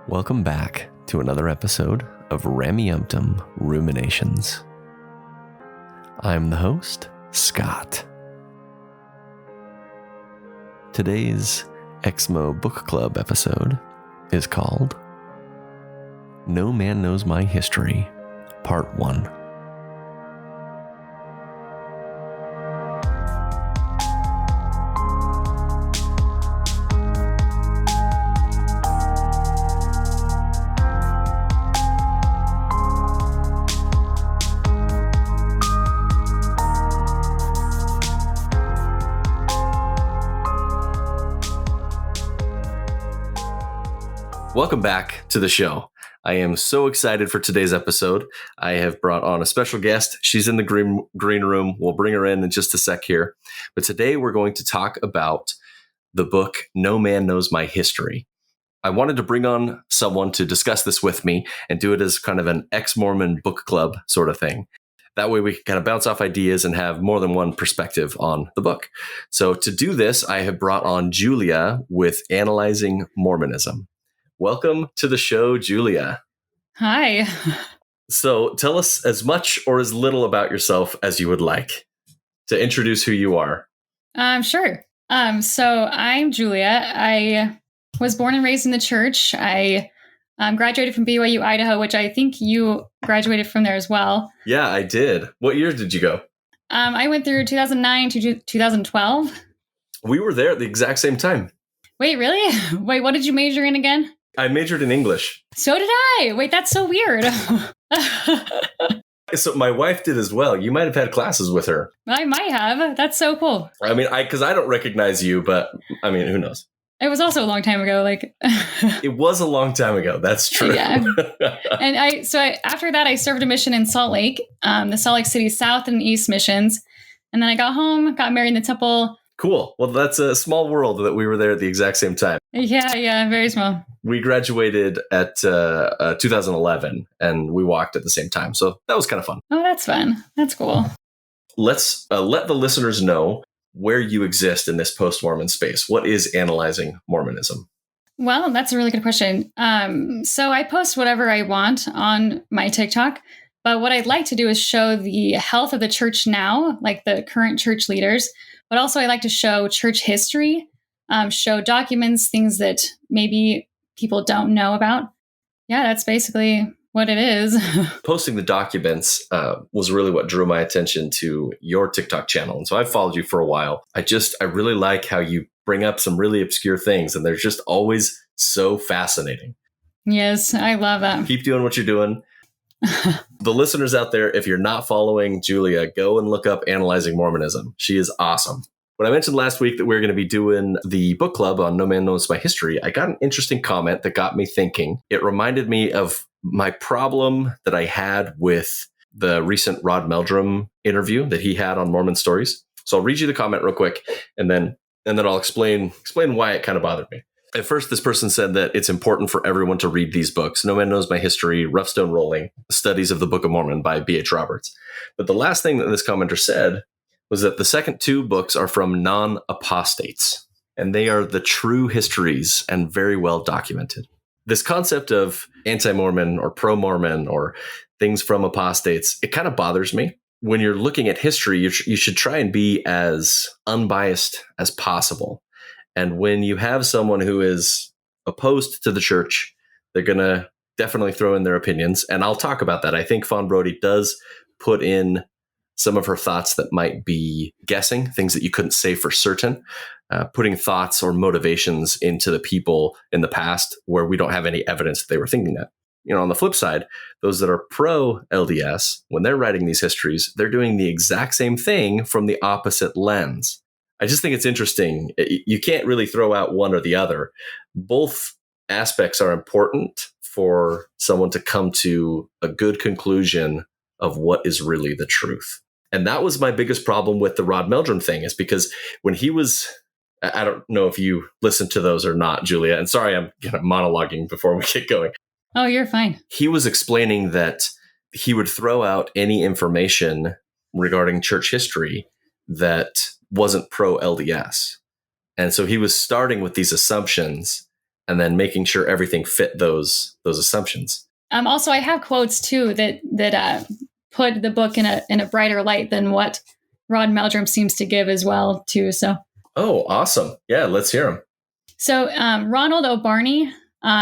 Welcome back to another episode of Rameumptom Ruminations. I'm the host, Scott. Today's Exmo Book Club episode is called No Man Knows My History, Part 1. Welcome back to the show. I am so excited for today's episode. I have brought on a special guest. She's in the green room. We'll bring her in just a sec here. But today we're going to talk about the book, No Man Knows My History. I wanted to bring on someone to discuss this with me and do it as kind of an ex-Mormon book club sort of thing. That way we can kind of bounce off ideas and have more than one perspective on the book. So to do this, I have brought on Julia with Analyzing Mormonism. Welcome to the show, Julia. Hi. So tell us as much or as little about yourself as you would like to introduce who you are. Sure. So I'm Julia. I was born and raised in the church. I graduated from BYU, Idaho, which I think you graduated from there as well. Yeah, I did. What year did you go? I went through 2009 to 2012. We were there at the exact same time. Wait, really? Wait, what did you major in again? I majored in English. So did I. Wait, that's so weird. So my wife did as well. You might have had classes with her. I might have. That's so cool. I mean, because I don't recognize you, but I mean, who knows? It was also a long time ago. It was a long time ago. That's true. Yeah. And after that, I served a mission in Salt Lake, the Salt Lake City South and East missions. And then I got home, got married in the temple. Cool. Well, that's a small world that we were there at the exact same time. Yeah, very small. We graduated at 2011, and we walked at the same time. So that was kind of fun. Oh, that's fun. That's cool. Let's let the listeners know where you exist in this post-Mormon space. What is Analyzing Mormonism? Well, that's a really good question. So I post whatever I want on my TikTok, but what I'd like to do is show the health of the church now, like the current church leaders, but also I like to show church history, show documents, things that maybe people don't know about. Yeah, that's basically what it is. Posting the documents was really what drew my attention to your TikTok channel. And so I've followed you for a while. I really like how you bring up some really obscure things, and they're just always so fascinating. Yes, I love that. Keep doing what you're doing. The listeners out there, if you're not following Julia, go and look up Analyzing Mormonism. She is awesome. When I mentioned last week that we were going to be doing the book club on No Man Knows My History, I got an interesting comment that got me thinking. It reminded me of my problem that I had with the recent Rod Meldrum interview that he had on Mormon Stories. So I'll read you the comment real quick, and then I'll explain why it kind of bothered me. At first, this person said that it's important for everyone to read these books. No Man Knows My History, Rough Stone Rolling, Studies of the Book of Mormon by B.H. Roberts. But the last thing that this commenter said was that the second two books are from non-apostates, and they are the true histories and very well documented. This concept of anti-Mormon or pro-Mormon or things from apostates, it kind of bothers me. When you're looking at history, you should try and be as unbiased as possible. And when you have someone who is opposed to the church, they're going to definitely throw in their opinions. And I'll talk about that. I think Fawn Brody does put in some of her thoughts that might be guessing, things that you couldn't say for certain, putting thoughts or motivations into the people in the past where we don't have any evidence that they were thinking that. You know, on the flip side, those that are pro-LDS, when they're writing these histories, they're doing the exact same thing from the opposite lens. I just think it's interesting. You can't really throw out one or the other. Both aspects are important for someone to come to a good conclusion of what is really the truth. And that was my biggest problem with the Rod Meldrum thing, is because when he was, I don't know if you listened to those or not, Julia, and sorry, I'm kind of monologuing before we get going. Oh, you're fine. He was explaining that he would throw out any information regarding church history that wasn't pro-LDS. And so he was starting with these assumptions and then making sure everything fit those assumptions. Also, I have quotes too that put the book in a brighter light than what Rameumptom seems to give as well too. So, oh, awesome! Yeah, let's hear them. So, Ronald O'Barney,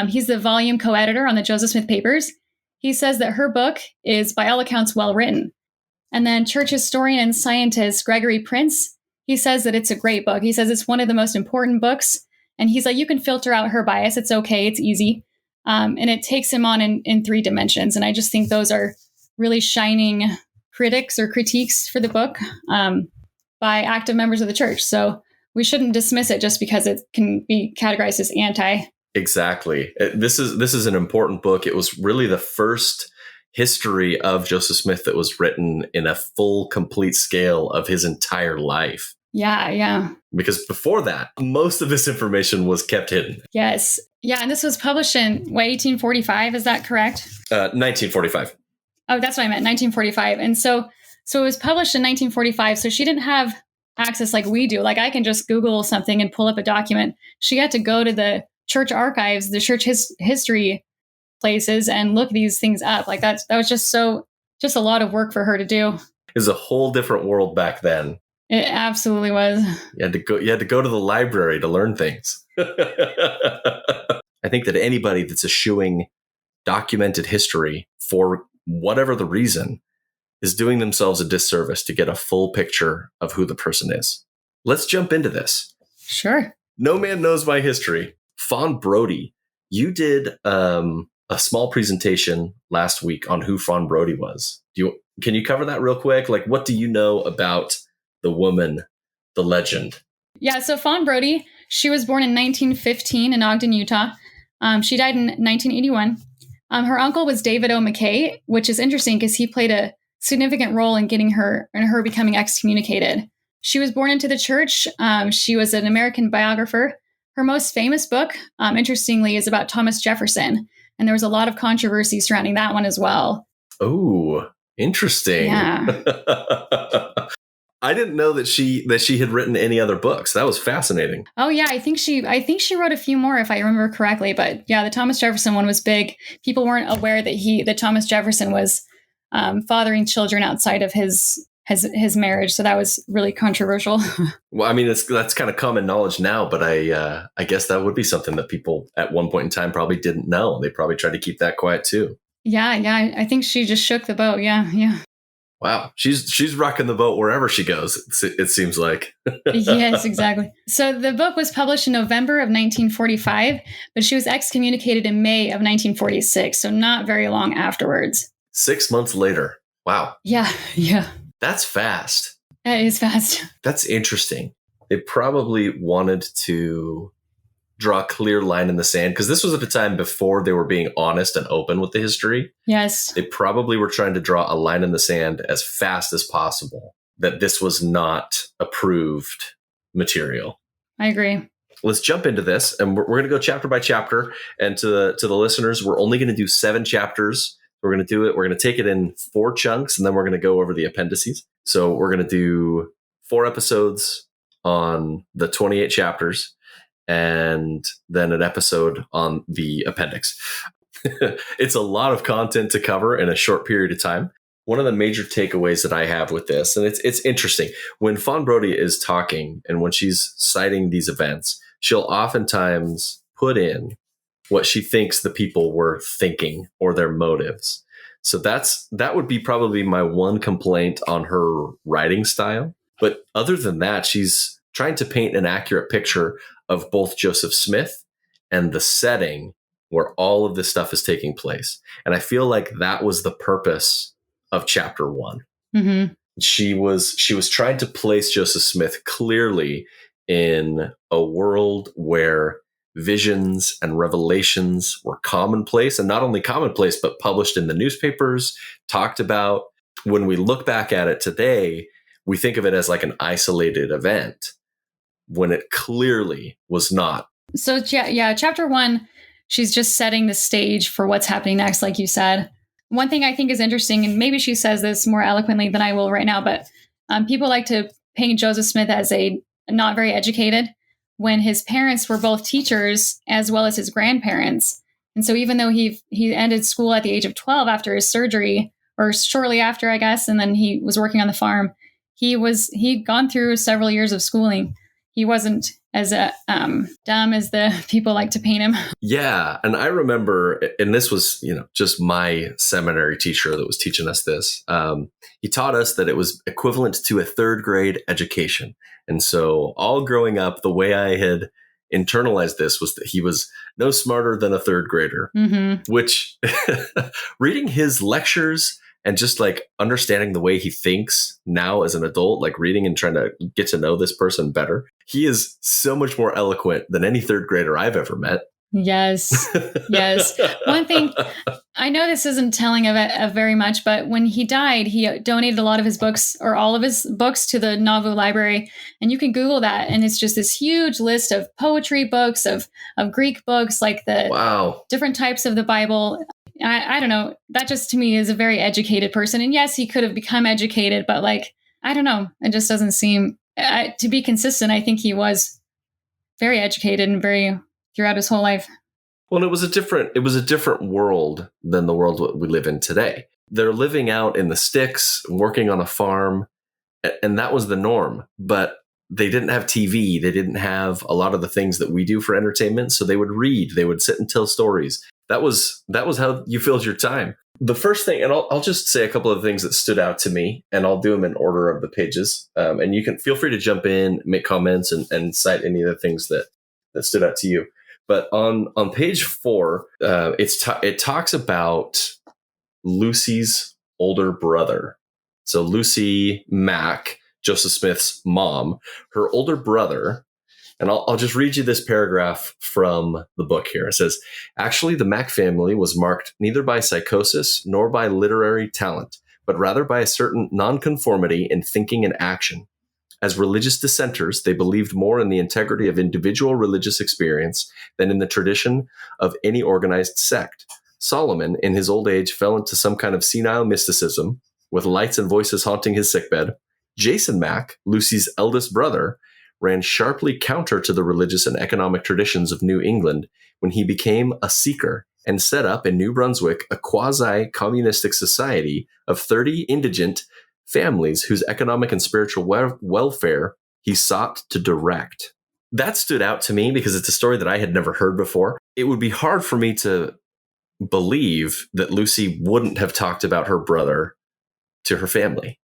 he's the volume co-editor on the Joseph Smith Papers. He says that her book is, by all accounts, well written. And then church historian and scientist Gregory Prince, he says that it's a great book. He says it's one of the most important books. And he's like, you can filter out her bias. It's okay. It's easy. And it takes him on in 3 dimensions. And I just think those are really shining critics or critiques for the book by active members of the church. So we shouldn't dismiss it just because it can be categorized as anti. Exactly. This is an important book. It was really the first history of Joseph Smith that was written in a full, complete scale of his entire life. Yeah. Because before that, most of this information was kept hidden. Yes. Yeah, and this was published in, 1845? Is that correct? 1945. Oh, that's what I meant, 1945. And so it was published in 1945, so she didn't have access like we do. Like, I can just Google something and pull up a document. She had to go to the church archives, the church history places, and look these things up. Like, that was just a lot of work for her to do. It was a whole different world back then. It absolutely was. You had to go to the library to learn things. I think that anybody that's eschewing documented history for whatever the reason is doing themselves a disservice to get a full picture of who the person is. Let's jump into this. Sure. No man knows my history. Fawn Brody, you did a small presentation last week on who Fawn Brody was. Can you cover that real quick? Like, what do you know about the woman, the legend? Yeah, so Fawn Brody, she was born in 1915 in Ogden, Utah. She died in 1981. Her uncle was David O. McKay, which is interesting because he played a significant role in getting her becoming excommunicated. She was born into the church. She was an American biographer. Her most famous book, interestingly, is about Thomas Jefferson. And there was a lot of controversy surrounding that one as well. Oh, interesting. Yeah. I didn't know that she had written any other books. That was fascinating. Oh yeah, I think she wrote a few more if I remember correctly. But yeah, the Thomas Jefferson one was big. People weren't aware that Thomas Jefferson was fathering children outside of his marriage. So that was really controversial. Well, I mean, that's kind of common knowledge now, but I guess that would be something that people at one point in time probably didn't know. They probably tried to keep that quiet too. Yeah. I think she just shook the boat. Yeah. Wow, she's rocking the boat wherever she goes, it seems like. Yes, exactly. So the book was published in November of 1945, but she was excommunicated in May of 1946, so not very long afterwards. 6 months later. Wow. Yeah. That's fast. That is fast. That's interesting. They probably wanted to draw a clear line in the sand because this was at a time before they were being honest and open with the history. Yes. They probably were trying to draw a line in the sand as fast as possible, that this was not approved material. I agree. Let's jump into this, and we're going to go chapter by chapter. And to the listeners, we're only going to do 7 chapters. We're going to do it. We're going to take it in 4 chunks, and then we're going to go over the appendices. So we're going to do 4 episodes on the 28 chapters, and then an episode on the appendix. It's a lot of content to cover in a short period of time. One of the major takeaways that I have with this, and it's interesting, when Fawn Brody is talking and when she's citing these events, she'll oftentimes put in what she thinks the people were thinking or their motives. So that would be probably my one complaint on her writing style. But other than that, she's trying to paint an accurate picture of both Joseph Smith and the setting where all of this stuff is taking place. And I feel like that was the purpose of chapter 1. Mm-hmm. She was trying to place Joseph Smith clearly in a world where visions and revelations were commonplace, and not only commonplace, but published in the newspapers, talked about. When we look back at it today, we think of it as like an isolated event, when it clearly was not. So yeah, chapter 1, she's just setting the stage for what's happening next, like you said. One thing I think is interesting, and maybe she says this more eloquently than I will right now, but people like to paint Joseph Smith as a not very educated, when his parents were both teachers as well as his grandparents. And so even though he ended school at the age of 12 after his surgery, or shortly after, I guess, and then he was working on the farm, he'd gone through several years of schooling. He wasn't as dumb as the people like to paint him. Yeah. And I remember, and this was, just my seminary teacher that was teaching us this. He taught us that it was equivalent to a third grade education. And so all growing up, the way I had internalized this was that he was no smarter than a third grader, which reading his lectures and just like understanding the way he thinks now as an adult, like reading and trying to get to know this person better, he is so much more eloquent than any third grader I've ever met. Yes. Yes. One thing, I know this isn't telling of very much, but when he died, he donated a lot of his books, or all of his books, to the Nauvoo Library. And you can Google that. And it's just this huge list of poetry books, of Greek books, like the different types of the Bible. I don't know. That just to me is a very educated person. And yes, he could have become educated, but like, I don't know. It just doesn't seem to be consistent. I think he was very educated and very throughout his whole life. Well, it was a different world than the world we live in today. They're living out in the sticks, working on a farm, and that was the norm. But they didn't have TV. They didn't have a lot of the things that we do for entertainment. So they would read. They would sit and tell stories. That was how you filled your time. The first thing, and I'll just say a couple of things that stood out to me, and I'll do them in order of the pages. And you can feel free to jump in, make comments, and cite any of the things that stood out to you. But on page 4, it talks about Lucy's older brother. So Lucy Mack, Joseph Smith's mom, her older brother. And I'll just read you this paragraph from the book here. It says, actually, the Mack family was marked neither by psychosis nor by literary talent, but rather by a certain nonconformity in thinking and action. As religious dissenters, they believed more in the integrity of individual religious experience than in the tradition of any organized sect. Solomon, in his old age, fell into some kind of senile mysticism, with lights and voices haunting his sickbed. Jason Mack, Lucy's eldest brother, ran sharply counter to the religious and economic traditions of New England when he became a seeker and set up in New Brunswick a quasi-communistic society of 30 indigent families whose economic and spiritual welfare he sought to direct. That stood out to me because it's a story that I had never heard before. It would be hard for me to believe that Lucy wouldn't have talked about her brother to her family.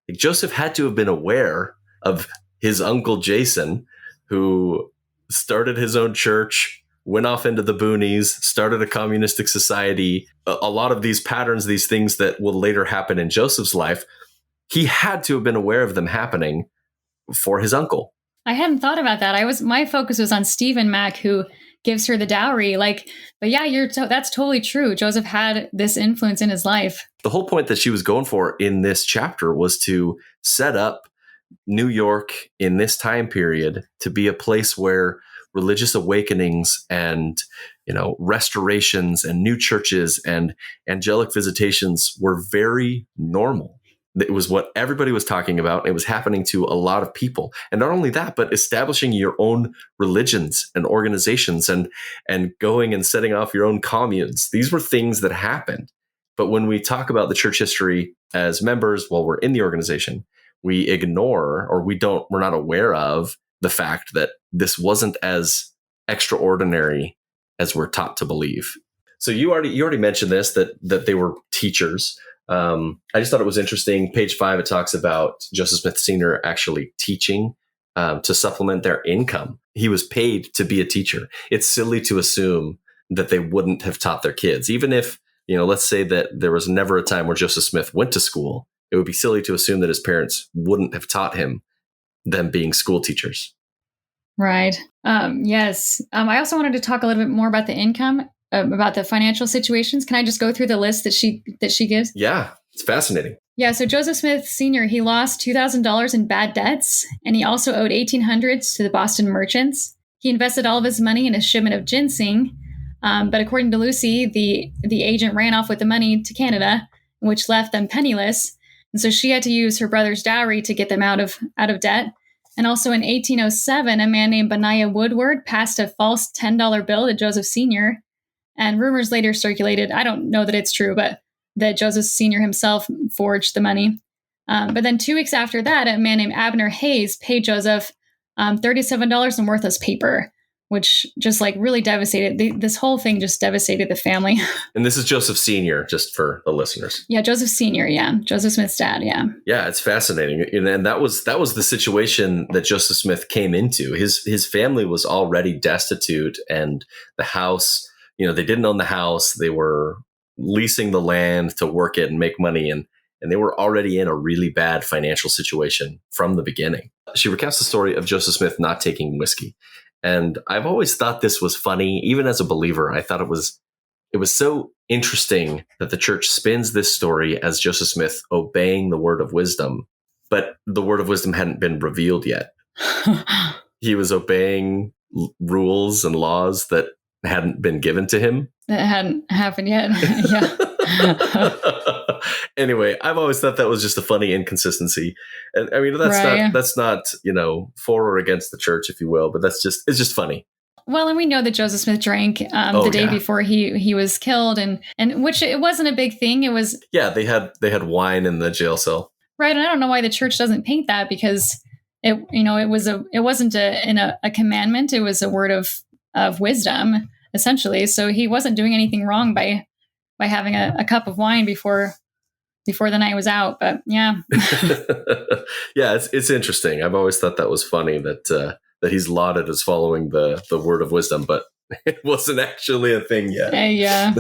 Like, Joseph had to have been aware of his uncle Jason, who started his own church, went off into the boonies, started a communistic society. A lot of these patterns, these things that will later happen in Joseph's life, he had to have been aware of them happening for his uncle. I hadn't thought about that. My focus was on Stephen Mack, who gives her the dowry. But yeah, that's totally true. Joseph had this influence in his life. The whole point that she was going for in this chapter was to set up New York in this time period to be a place where religious awakenings and, restorations and new churches and angelic visitations were very normal. It was what everybody was talking about. It was happening to a lot of people. And not only that, but establishing your own religions and organizations and going and setting off your own communes. These were things that happened. But when we talk about the church history as members while we're in the organization, we ignore, or we're not aware of the fact that this wasn't as extraordinary as we're taught to believe. So you already mentioned this, that they were teachers. I just thought it was interesting. Page 5, it talks about Joseph Smith Sr. actually teaching to supplement their income. He was paid to be a teacher. It's silly to assume that they wouldn't have taught their kids. Even if, let's say that there was never a time where Joseph Smith went to school, it would be silly to assume that his parents wouldn't have taught him, them being school teachers. Right. Yes. I also wanted to talk a little bit more about the income, about the financial situations. Can I just go through the list that she gives? Yeah, it's fascinating. Yeah. So Joseph Smith Sr., he lost $2,000 in bad debts, and he also owed 1800s to the Boston merchants. He invested all of his money in a shipment of ginseng. But according to Lucy, the agent ran off with the money to Canada, which left them penniless. And so she had to use her brother's dowry to get them out of debt. And also in 1807, a man named Benaiah Woodward passed a false $10 bill to Joseph Sr., and rumors later circulated, I don't know that it's true, but that Joseph Sr. himself forged the money. But then 2 weeks after that, a man named Abner Hayes paid Joseph $37 in worthless paper, which just like really devastated. This whole thing just devastated the family. And this is Joseph Sr., just for the listeners. Yeah, Joseph Sr., yeah. Joseph Smith's dad, yeah. Yeah, it's fascinating. And that was the situation that Joseph Smith came into. His family was already destitute, and the house, they didn't own the house. They were leasing the land to work it and make money, and they were already in a really bad financial situation from the beginning. She recounts the story of Joseph Smith not taking whiskey. And I've always thought this was funny. Even as a believer, I thought it was so interesting that the church spins this story as Joseph Smith obeying the word of wisdom, but the word of wisdom hadn't been revealed yet. He was obeying rules and laws that hadn't been given to him. That hadn't happened yet. Yeah. Anyway, I've always thought that was just a funny inconsistency. And I mean, that's not, for or against the church, if you will, but it's just funny. Well, and we know that Joseph Smith drank the day before he was killed, and which it wasn't a big thing. It was they had wine in the jail cell, right? And I don't know why the church doesn't paint that, because it wasn't a commandment. It was a word of wisdom, essentially. So he wasn't doing anything wrong by having a cup of wine before the night was out. But yeah, yeah, it's interesting. I've always thought that was funny that he's lauded as following the word of wisdom, but it wasn't actually a thing yet. Yeah.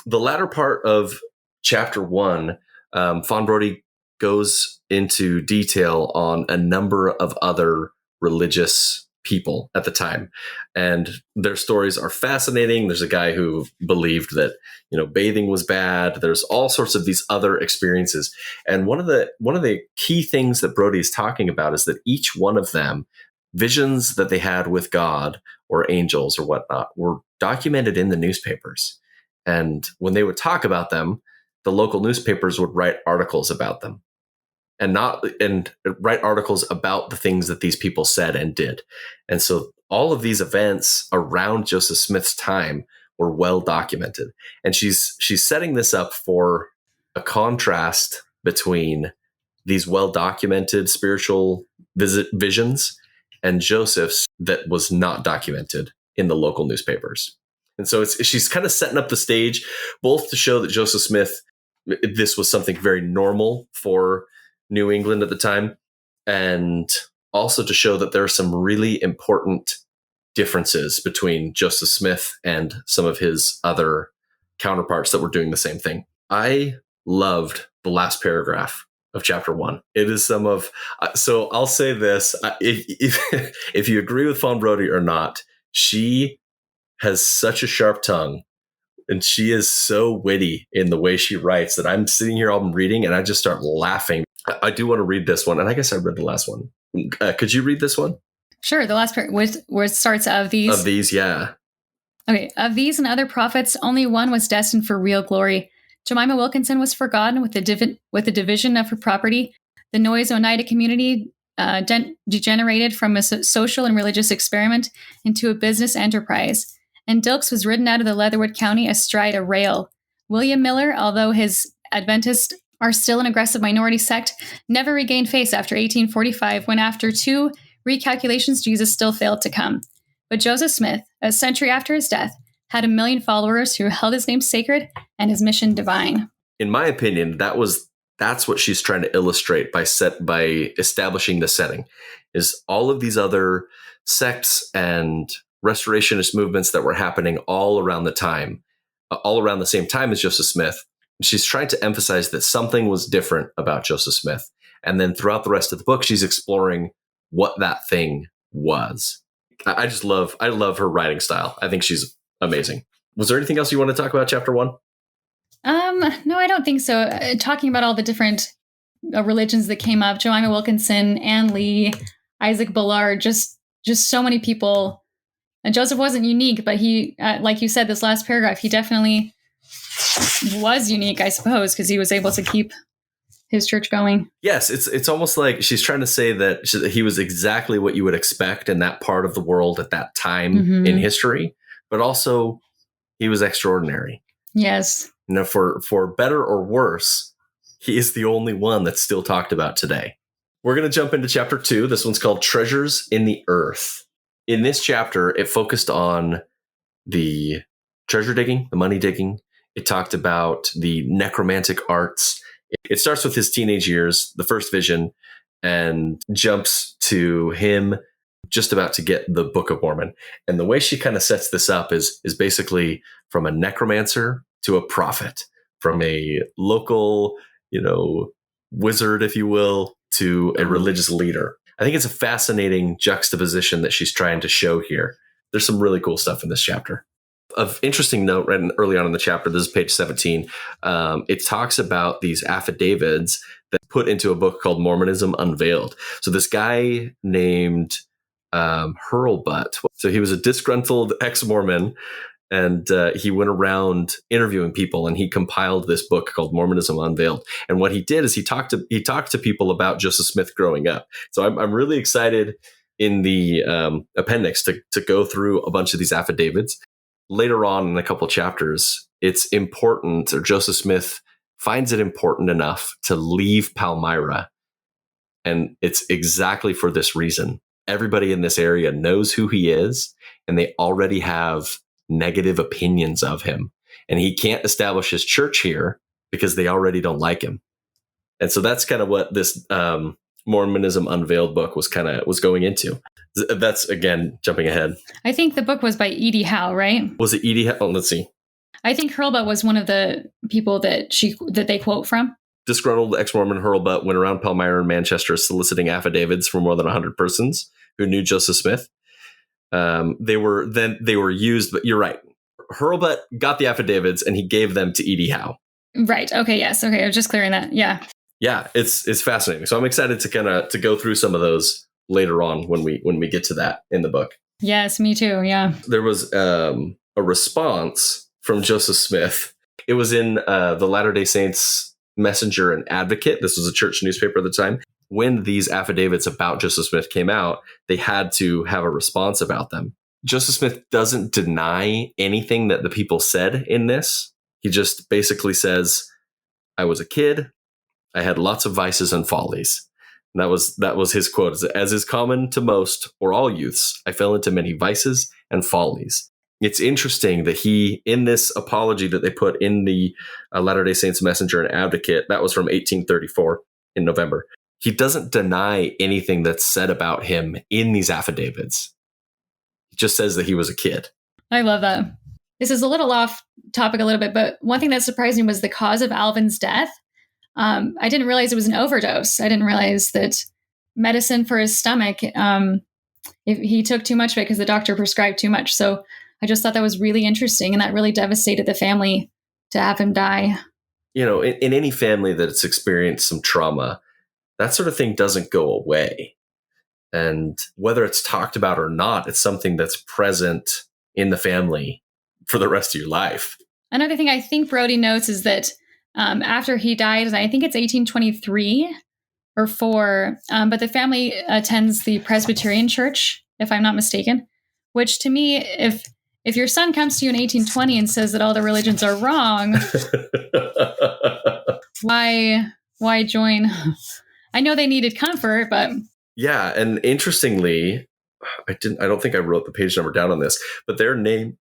The latter part of chapter 1, Fawn Brodie goes into detail on a number of other religious people at the time, and their stories are fascinating. There's a guy who believed that bathing was bad. There's all sorts of these other experiences, and one of the key things that Brodie is talking about is that each one of them, visions that they had with God or angels or whatnot, were documented in the newspapers. And when they would talk about them, the local newspapers would write articles about them, and write articles about the things that these people said and did. And so all of these events around Joseph Smith's time were well documented. And she's setting this up for a contrast between these well documented spiritual visions and Joseph's that was not documented in the local newspapers. And so she's kind of setting up the stage, both to show that Joseph Smith, this was something very normal for New England at the time, and also to show that there are some really important differences between Joseph Smith and some of his other counterparts that were doing the same thing. I loved the last paragraph of chapter 1. It is so I'll say this, if you agree with Fawn Brodie or not, she has such a sharp tongue, and she is so witty in the way she writes that I'm sitting here, I'm reading, and I just start laughing. I do want to read this one, and I guess I read the last one. Could you read this one? Sure. The last part where it starts of these. Of these, yeah. Okay. Of these and other prophets, only one was destined for real glory. Jemima Wilkinson was forgotten with the division of her property. The Noyes Oneida community degenerated from a social and religious experiment into a business enterprise. And Dilks was ridden out of the Leatherwood County astride a rail. William Miller, although his Adventists are still an aggressive minority sect, never regained face after 1845, when after 2 recalculations, Jesus still failed to come. But Joseph Smith, a century after his death, had 1 million followers who held his name sacred and his mission divine. In my opinion, that's what she's trying to illustrate by establishing the setting, is all of these other sects and restorationist movements that were happening all around the same time as Joseph Smith. She's trying to emphasize that something was different about Joseph Smith. And then throughout the rest of the book, she's exploring what that thing was. I love her writing style. I think she's amazing. Was there anything else you want to talk about chapter 1? No, I don't think so. Talking about all the different religions that came up, Jemima Wilkinson, Ann Lee, Isaac Ballard, just so many people. And Joseph wasn't unique, but he, like you said, this last paragraph, he definitely was unique, I suppose, because he was able to keep his church going. Yes, it's almost like she's trying to say that he was exactly what you would expect in that part of the world at that time in history, but also he was extraordinary. Yes. For better or worse, he is the only one that's still talked about today. We're going to jump into chapter 2. This one's called Treasures in the Earth. In this chapter, it focused on the treasure digging, the money digging. It talked about the necromantic arts. It starts with his teenage years, the first vision, and jumps to him just about to get the Book of Mormon. And the way she kind of sets this up is basically from a necromancer to a prophet, from a local, wizard, if you will, to a religious leader. I think it's a fascinating juxtaposition that she's trying to show here. There's some really cool stuff in this chapter. Of interesting note, right early on in the chapter, this is page 17, it talks about these affidavits that put into a book called Mormonism Unveiled. So this guy named Hurlbutt, so he was a disgruntled ex-Mormon, and he went around interviewing people, and he compiled this book called Mormonism Unveiled. And what he did is he talked to people about Joseph Smith growing up. So I'm really excited in the appendix to go through a bunch of these affidavits. Later on in a couple chapters, it's important, or Joseph Smith finds it important enough to leave Palmyra. And it's exactly for this reason. Everybody in this area knows who he is, and they already have negative opinions of him. And he can't establish his church here because they already don't like him. And so that's kind of what this Mormonism Unveiled book was going into. That's, again, jumping ahead. I think the book was by E.D. Howe, right? Was it E.D. Howe? Oh, let's see. I think Hurlbutt was one of the people that they quote from. Disgruntled ex-Mormon Hurlbutt went around Palmyra and Manchester soliciting affidavits from more than 100 persons who knew Joseph Smith. They were used, but you're right. Hurlbutt got the affidavits and he gave them to E.D. Howe. Right. Okay. Yes. Okay. I was just clearing that. Yeah. Yeah. It's fascinating. So I'm excited to go through some of those later on when we get to that in the book. Yes, me too. Yeah. There was a response from Joseph Smith. It was in the Latter-day Saints Messenger and Advocate. This was a church newspaper at the time. When these affidavits about Joseph Smith came out, they had to have a response about them. Joseph Smith doesn't deny anything that the people said in this. He just basically says, I was a kid. I had lots of vices and follies. And that was his quote. As is common to most or all youths, I fell into many vices and follies. It's interesting that he, in this apology that they put in the Latter-day Saints Messenger and Advocate, that was from 1834 in November. He doesn't deny anything that's said about him in these affidavits. He just says that he was a kid. I love that. This is a little off topic a little bit, but one thing that surprised me was the cause of Alvin's death. I didn't realize it was an overdose. I didn't realize that medicine for his stomach, if he took too much of it because the doctor prescribed too much. So I just thought that was really interesting, and that really devastated the family to have him die. In any family that's experienced some trauma, that sort of thing doesn't go away. And whether it's talked about or not, it's something that's present in the family for the rest of your life. Another thing I think Brody notes is that after he died, I think it's 1823 or 4, but the family attends the Presbyterian Church, if I'm not mistaken, which to me, if your son comes to you in 1820 and says that all the religions are wrong, why join? I know they needed comfort, but yeah. And interestingly, I don't think I wrote the page number down on this, but their name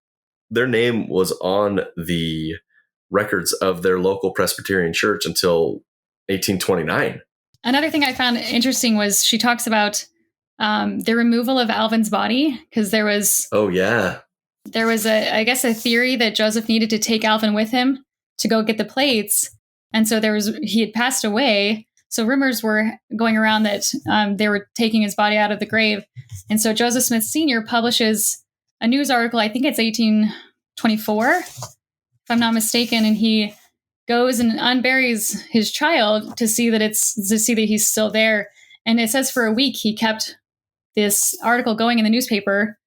was on the records of their local Presbyterian church until 1829. Another thing I found interesting was she talks about the removal of Alvin's body, because there was I guess a theory that Joseph needed to take Alvin with him to go get the plates, and so he had passed away. So rumors were going around that they were taking his body out of the grave, and so Joseph Smith Sr. publishes a news article. I think it's 1824, if I'm not mistaken, and he goes and unburies his child to see that he's still there. And it says for a week he kept this article going in the newspaper.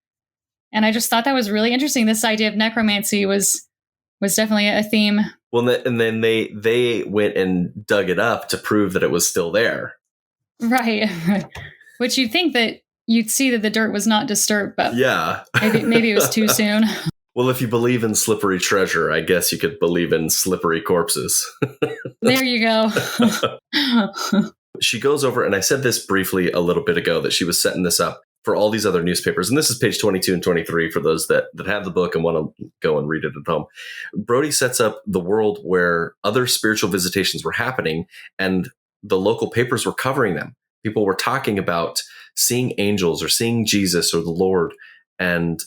And I just thought that was really interesting. This idea of necromancy was definitely a theme Well, and then they went and dug it up to prove that it was still there. Right. Which you'd think that you'd see that the dirt was not disturbed, but yeah, maybe it was too soon. Well, if you believe in slippery treasure, I guess you could believe in slippery corpses. There you go. She goes over, and I said this briefly a little bit ago, that she was setting this up for all these other newspapers. And this is page 22 and 23 for those that have the book and want to go and read it at home. Brody sets up the world where other spiritual visitations were happening, and the local papers were covering them. People were talking about seeing angels or seeing Jesus or the Lord. And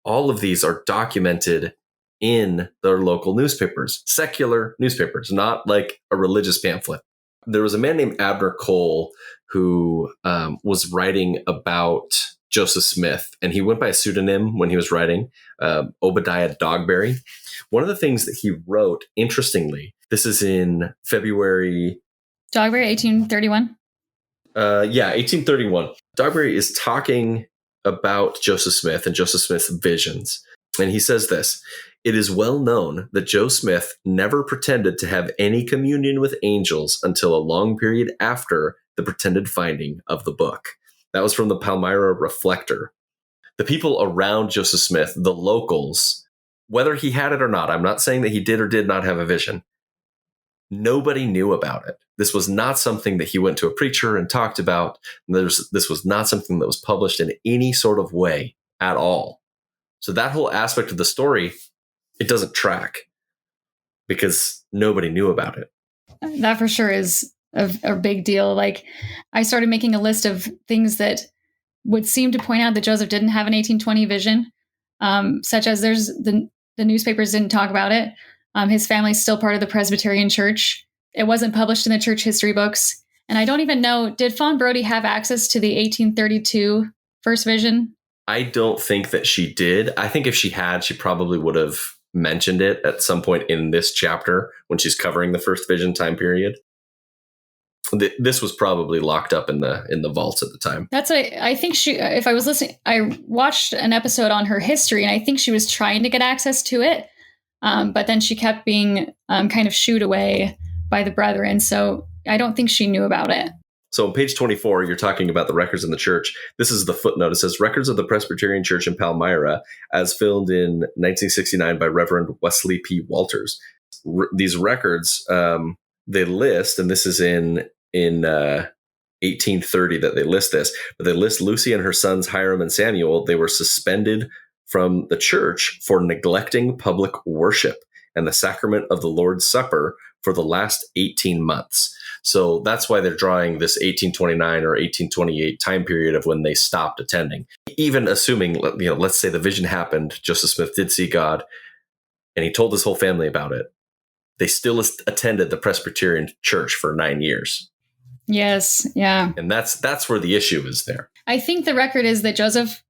all of these are documented in their local newspapers, secular newspapers, not like a religious pamphlet. There was a man named Abner Cole who was writing about Joseph Smith, and he went by a pseudonym when he was writing, Obadiah Dogberry. One of the things that he wrote, interestingly, this is in February... Dogberry, 1831? 1831. Dogberry is talking about Joseph Smith and Joseph Smith's visions. And he says this: "It is well known that Joe Smith never pretended to have any communion with angels until a long period after the pretended finding of the book." That was from the Palmyra Reflector. The people around Joseph Smith, the locals, whether he had it or not, I'm not saying that he did or did not have a vision, nobody knew about it. This was not something that he went to a preacher and talked about. This was not something that was published in any sort of way at all. So that whole aspect of the story, it doesn't track because nobody knew about it. That for sure is a big deal. Like, I started making a list of things that would seem to point out that Joseph didn't have an 1820 vision, such as there's the newspapers didn't talk about it. His family's still part of the Presbyterian Church. It wasn't published in the church history books. And I don't even know, did Fawn Brody have access to the 1832 first vision? I don't think that she did. I think if she had, she probably would have mentioned it at some point in this chapter when she's covering the first vision time period. This was probably locked up in the vaults at the time. I think she, if I was listening, I watched an episode on her history, and I think she was trying to get access to it. But then she kept being kind of shooed away by the brethren. So I don't think she knew about it. So on page 24, you're talking about the records in the church. This is the footnote. It says, "Records of the Presbyterian Church in Palmyra, as filled in 1969 by Reverend Wesley P. Walters." These records, they list, and this is in 1830 that they list this, but they list Lucy and her sons Hiram and Samuel. They were suspended from the church for neglecting public worship and the sacrament of the Lord's Supper for the last 18 months. So that's why they're drawing this 1829 or 1828 time period of when they stopped attending. Even assuming, let's say the vision happened, Joseph Smith did see God, and he told his whole family about it. They still attended the Presbyterian Church for 9 years. Yes, yeah. And that's where the issue is there. I think the record is that Joseph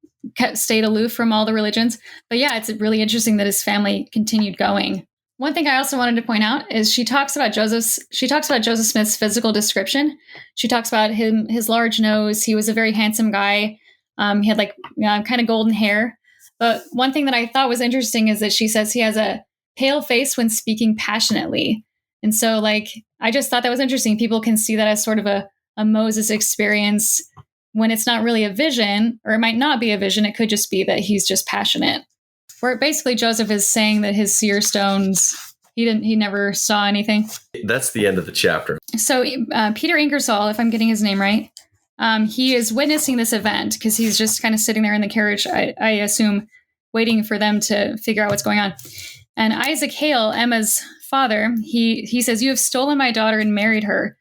stayed aloof from all the religions. But yeah, it's really interesting that his family continued going. One thing I also wanted to point out is she talks about Joseph Smith's physical description. She talks about his large nose. He was a very handsome guy. He had kind of golden hair. But one thing that I thought was interesting is that she says he has a pale face when speaking passionately. And so I just thought that was interesting. People can see that as sort of a Moses experience when it's not really a vision, or it might not be a vision. It could just be that he's just passionate. Where basically Joseph is saying that his seer stones, he never saw anything. That's the end of the chapter. So Peter Ingersoll, if I'm getting his name right, he is witnessing this event because he's just kind of sitting there in the carriage, I assume, waiting for them to figure out what's going on. And Isaac Hale, Emma's father, he says, "You have stolen my daughter and married her,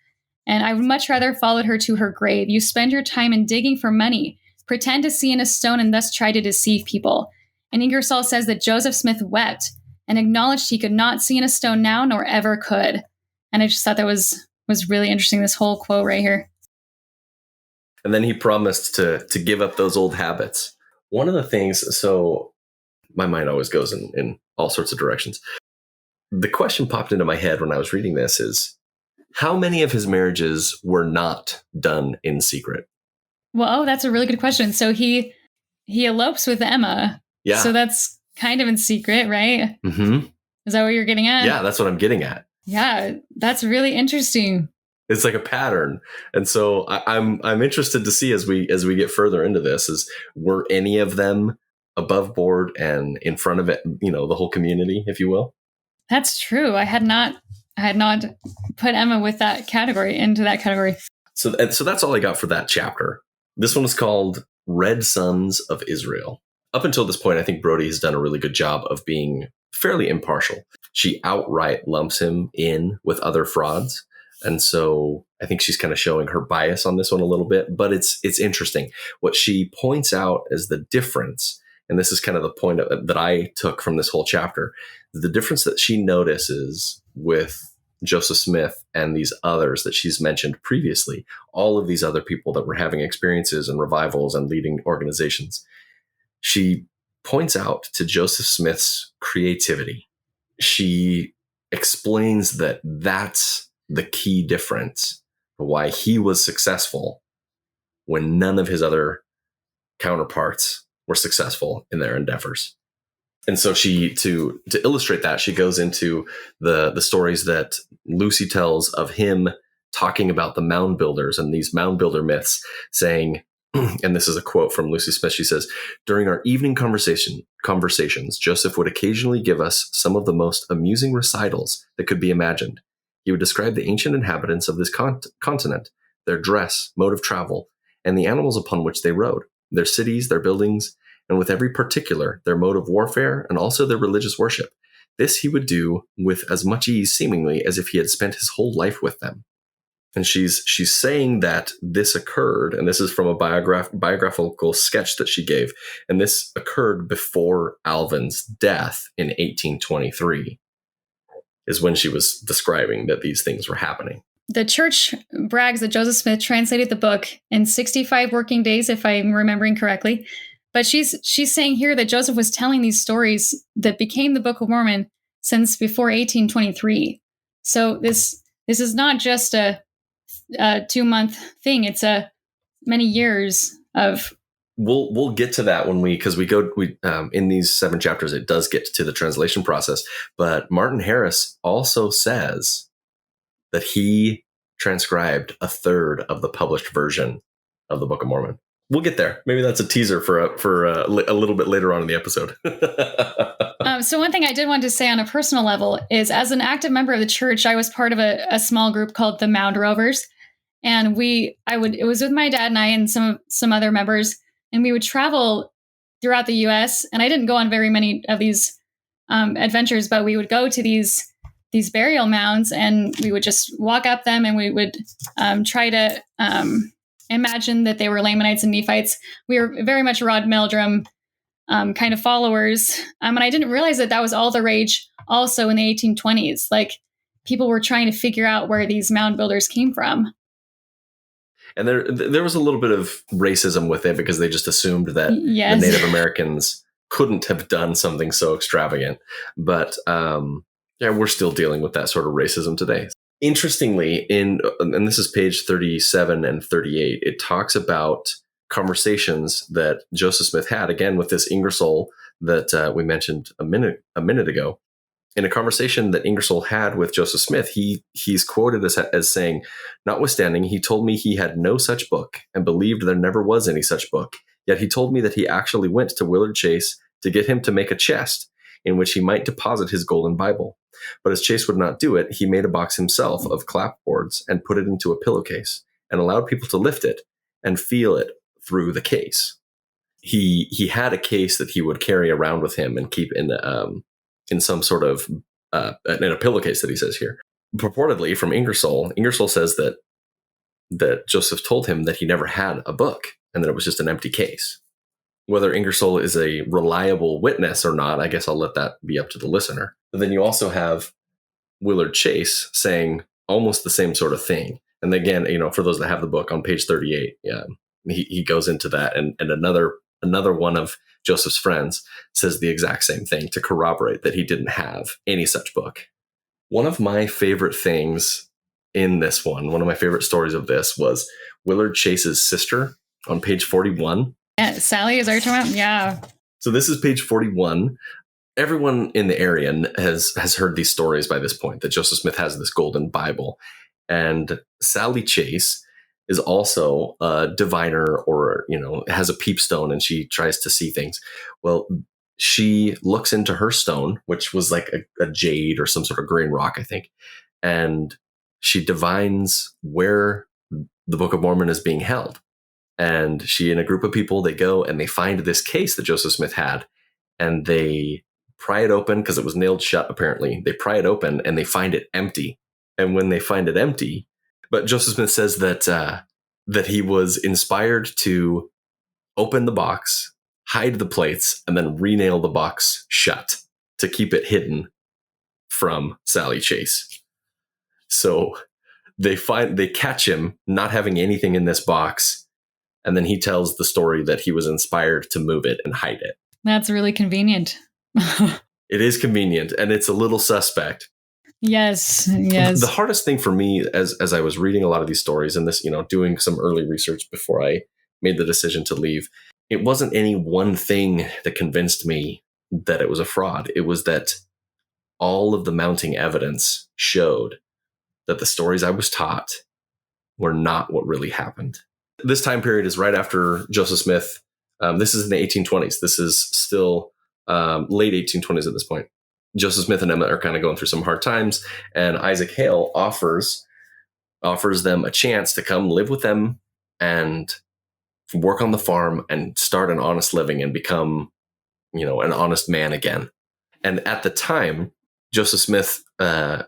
and I would much rather followed her to her grave. You spend your time in digging for money, pretend to see in a stone, and thus try to deceive people." And Ingersoll says that Joseph Smith wept and acknowledged he could not see in a stone now nor ever could. And I just thought that was really interesting, this whole quote right here. And then he promised to give up those old habits. One of the things, so my mind always goes in all sorts of directions. The question popped into my head when I was reading this is, how many of his marriages were not done in secret? Well, that's a really good question. So he elopes with Emma. Yeah. So that's kind of in secret, right? Mm-hmm. Is that what you're getting at? Yeah, that's what I'm getting at. Yeah, that's really interesting. It's like a pattern. And so I'm interested to see as we get further into this, is were any of them above board and in front of it, the whole community, if you will? That's true. I had not put Emma into that category. So that's all I got for that chapter. This one is called Red Sons of Israel. Up until this point, I think Brody has done a really good job of being fairly impartial. She outright lumps him in with other frauds. And so I think she's kind of showing her bias on this one a little bit, but it's interesting. What she points out as the difference, and this is kind of the point that I took from this whole chapter, the difference that she notices with Joseph Smith and these others that she's mentioned previously, all of these other people that were having experiences and revivals and leading organizations. She points out to Joseph Smith's creativity. She explains that that's the key difference for why he was successful when none of his other counterparts were successful in their endeavors. And so she, to illustrate that, she goes into the stories that Lucy tells of him talking about the mound builders and these mound builder myths, saying, and this is a quote from Lucy Smith, she says, "During our evening conversations, Joseph would occasionally give us some of the most amusing recitals that could be imagined. He would describe the ancient inhabitants of this continent, their dress, mode of travel, and the animals upon which they rode, their cities, their buildings, and with every particular, their mode of warfare and also their religious worship. This he would do with as much ease, seemingly, as if he had spent his whole life with them." And she's saying that this occurred, and this is from a biographical sketch that she gave, and this occurred before Alvin's death in 1823, is when she was describing that these things were happening. The church brags that Joseph Smith translated the book in 65 working days, if I'm remembering correctly. But she's saying here that Joseph was telling these stories that became the Book of Mormon since before 1823. So this is not just a 2-month thing. It's many years of. We'll get to that when because we in these 7 chapters, it does get to the translation process. But Martin Harris also says that he transcribed a third of the published version of the Book of Mormon. We'll get there. Maybe that's a teaser for a little bit later on in the episode. So one thing I did want to say on a personal level is, as an active member of the church, I was part of a small group called the Mound Rovers. And it was with my dad and I and some other members, and we would travel throughout the U.S. And I didn't go on very many of these adventures, but we would go to these burial mounds, and we would just walk up them, and we would try to imagine that they were Lamanites and Nephites. We were very much Rod Meldrum kind of followers, and I didn't realize that was all the rage also in the 1820s. Like, people were trying to figure out where these mound builders came from. And there was a little bit of racism with it, because they just assumed that the Native Americans couldn't have done something so extravagant. But we're still dealing with that sort of racism today. Interestingly, and this is page 37 and 38, it talks about conversations that Joseph Smith had, again, with this Ingersoll that we mentioned a minute ago. In a conversation that Ingersoll had with Joseph Smith, he's quoted as saying, "Notwithstanding, he told me he had no such book and believed there never was any such book. Yet he told me that he actually went to Willard Chase to get him to make a chest in which he might deposit his golden Bible. But as Chase would not do it, he made a box himself of clapboards and put it into a pillowcase and allowed people to lift it and feel it through the case." He had a case that he would carry around with him and keep in some sort of in a pillowcase that he says here. Purportedly from Ingersoll says that Joseph told him that he never had a book and that it was just an empty case. Whether Ingersoll is a reliable witness or not, I guess I'll let that be up to the listener. But then you also have Willard Chase saying almost the same sort of thing. And again, for those that have the book, on page 38, he goes into that, and another one of Joseph's friends says the exact same thing to corroborate that he didn't have any such book. One of my favorite things in this one of my favorite stories of this was Willard Chase's sister on page 41. Yeah, Sally, is that what you're talking about? Yeah. So this is page 41. everyone in the area has heard these stories by this point, that Joseph Smith has this golden Bible. And Sally Chase is also a diviner, or, has a peepstone, and she tries to see things. Well, she looks into her stone, which was like a jade or some sort of green rock, I think. And she divines where the Book of Mormon is being held. And she and a group of people, they go and they find this case that Joseph Smith had, and they pry it open because it was nailed shut, apparently. They pry it open and they find it empty. And when they find it empty, but Joseph Smith says that he was inspired to open the box, hide the plates, and then re-nail the box shut to keep it hidden from Sally Chase. So they catch him not having anything in this box, and then he tells the story that he was inspired to move it and hide it. That's really convenient. It is convenient, and it's a little suspect. Yes. The hardest thing for me as I was reading a lot of these stories and this, doing some early research before I made the decision to leave, it wasn't any one thing that convinced me that it was a fraud. It was that all of the mounting evidence showed that the stories I was taught were not what really happened. This time period is right after Joseph Smith. This is in the 1820s. This is still late 1820s at this point. Joseph Smith and Emma are kind of going through some hard times, and Isaac Hale offers them a chance to come live with them and work on the farm and start an honest living and become, an honest man again. And at the time, Joseph Smith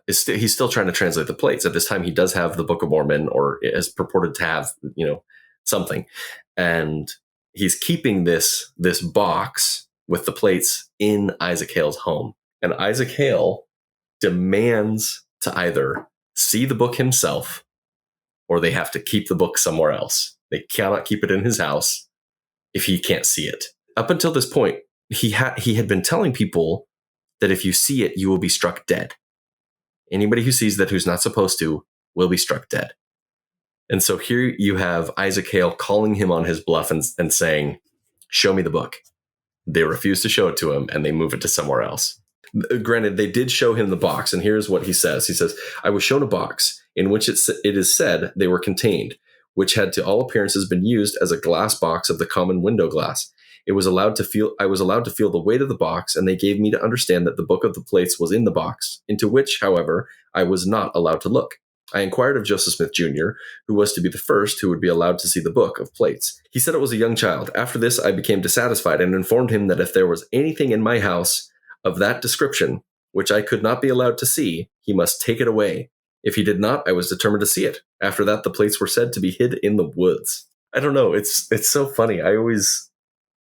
he's still trying to translate the plates. At this time, he does have the Book of Mormon, or is purported to have, something, and he's keeping this box with the plates in Isaac Hale's home. And Isaac Hale demands to either see the book himself, or they have to keep the book somewhere else. They cannot keep it in his house if he can't see it. Up until this point, he had been telling people that if you see it, you will be struck dead. Anybody who sees that who's not supposed to will be struck dead. And so here you have Isaac Hale calling him on his bluff and saying, show me the book. They refuse to show it to him, and they move it to somewhere else. Granted, they did show him the box, and here's what he says. He says, I was shown a box in which it is said they were contained, which had to all appearances been used as a glass box of the common window glass. I was allowed to feel the weight of the box, and they gave me to understand that the book of the plates was in the box, into which, however, I was not allowed to look. I inquired of Joseph Smith Jr., who was to be the first who would be allowed to see the book of plates. He said it was a young child. After this, I became dissatisfied and informed him that if there was anything in my house of that description, which I could not be allowed to see, he must take it away. If he did not, I was determined to see it. After that, the plates were said to be hid in the woods. I don't know. It's so funny.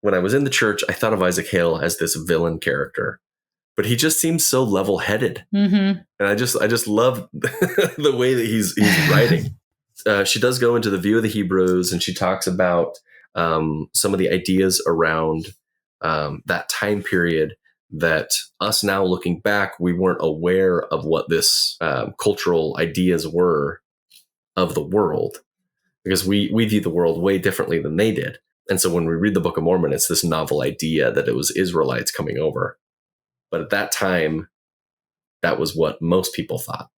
When I was in the church, I thought of Isaac Hale as this villain character, but he just seems so level-headed. Mm-hmm. And I just love the way that he's writing. She does go into the view of the Hebrews, and she talks about some of the ideas around that time period that us now looking back, we weren't aware of what this cultural ideas were of the world, because we view the world way differently than they did. And so when we read the Book of Mormon, it's this novel idea that it was Israelites coming over. But at that time, that was what most people thought.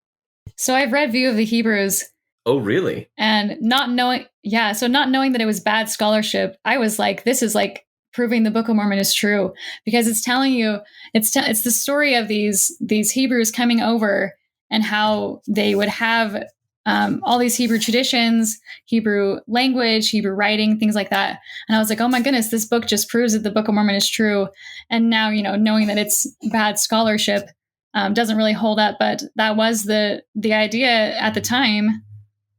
So I've read View of the Hebrews. Oh, really? And not knowing that it was bad scholarship, I was like, this is like proving the Book of Mormon is true, because it's telling you, it's the story of these Hebrews coming over and how they would have all these Hebrew traditions, Hebrew language, Hebrew writing, things like that. And I was like, oh my goodness, this book just proves that the Book of Mormon is true. And now, knowing that it's bad scholarship doesn't really hold up. But that was the idea at the time,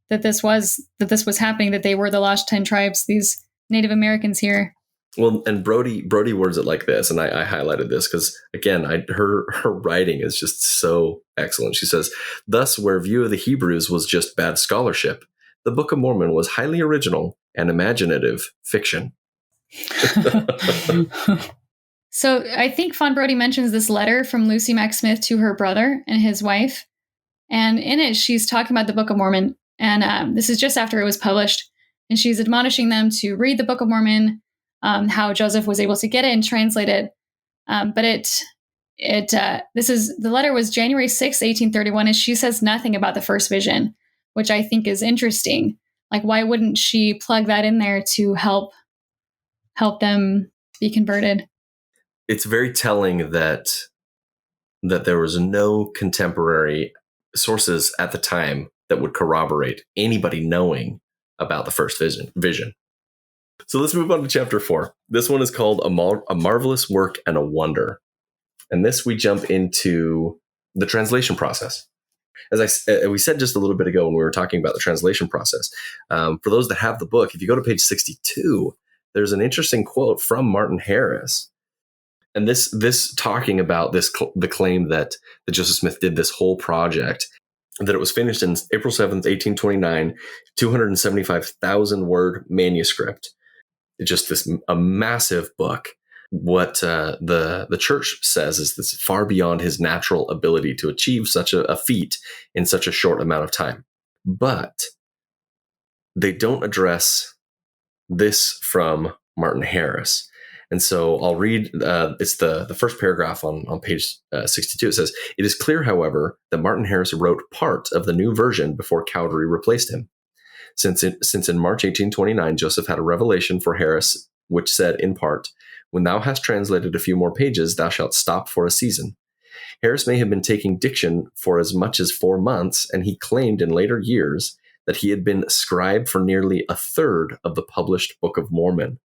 that this was happening, that they were the lost 10 tribes, these Native Americans here. Well, and Brody words it like this, and I highlighted this because, again, her writing is just so excellent. She says, thus, where View of the Hebrews was just bad scholarship, the Book of Mormon was highly original and imaginative fiction. So I think Fawn Brody mentions this letter from Lucy Mack Smith to her brother and his wife. And in it, she's talking about the Book of Mormon. And this is just after it was published. And she's admonishing them to read the Book of Mormon, how Joseph was able to get it and translate it. But the letter was January 6, 1831, and she says nothing about the first vision, which I think is interesting. Like, why wouldn't she plug that in there to help them be converted? It's very telling that there was no contemporary sources at the time that would corroborate anybody knowing about the first vision. So let's move on to chapter 4. This one is called A Marvelous Work and a Wonder. And this we jump into the translation process. As we said just a little bit ago when we were talking about the translation process, for those that have the book, if you go to page 62, there's an interesting quote from Martin Harris. And this talking about the claim that Joseph Smith did this whole project, that it was finished in April 7th, 1829, 275,000 word manuscript. It's just a massive book. What the church says is this far beyond his natural ability to achieve such a feat in such a short amount of time. But they don't address this from Martin Harris. And so I'll read, it's the first paragraph on page 62. It says, "It is clear, however, that Martin Harris wrote part of the new version before Cowdery replaced him. Since in March 1829, Joseph had a revelation for Harris, which said in part, 'When thou hast translated a few more pages, thou shalt stop for a season.' Harris may have been taking diction for as much as 4 months, and he claimed in later years that he had been scribe for nearly a third of the published Book of Mormon."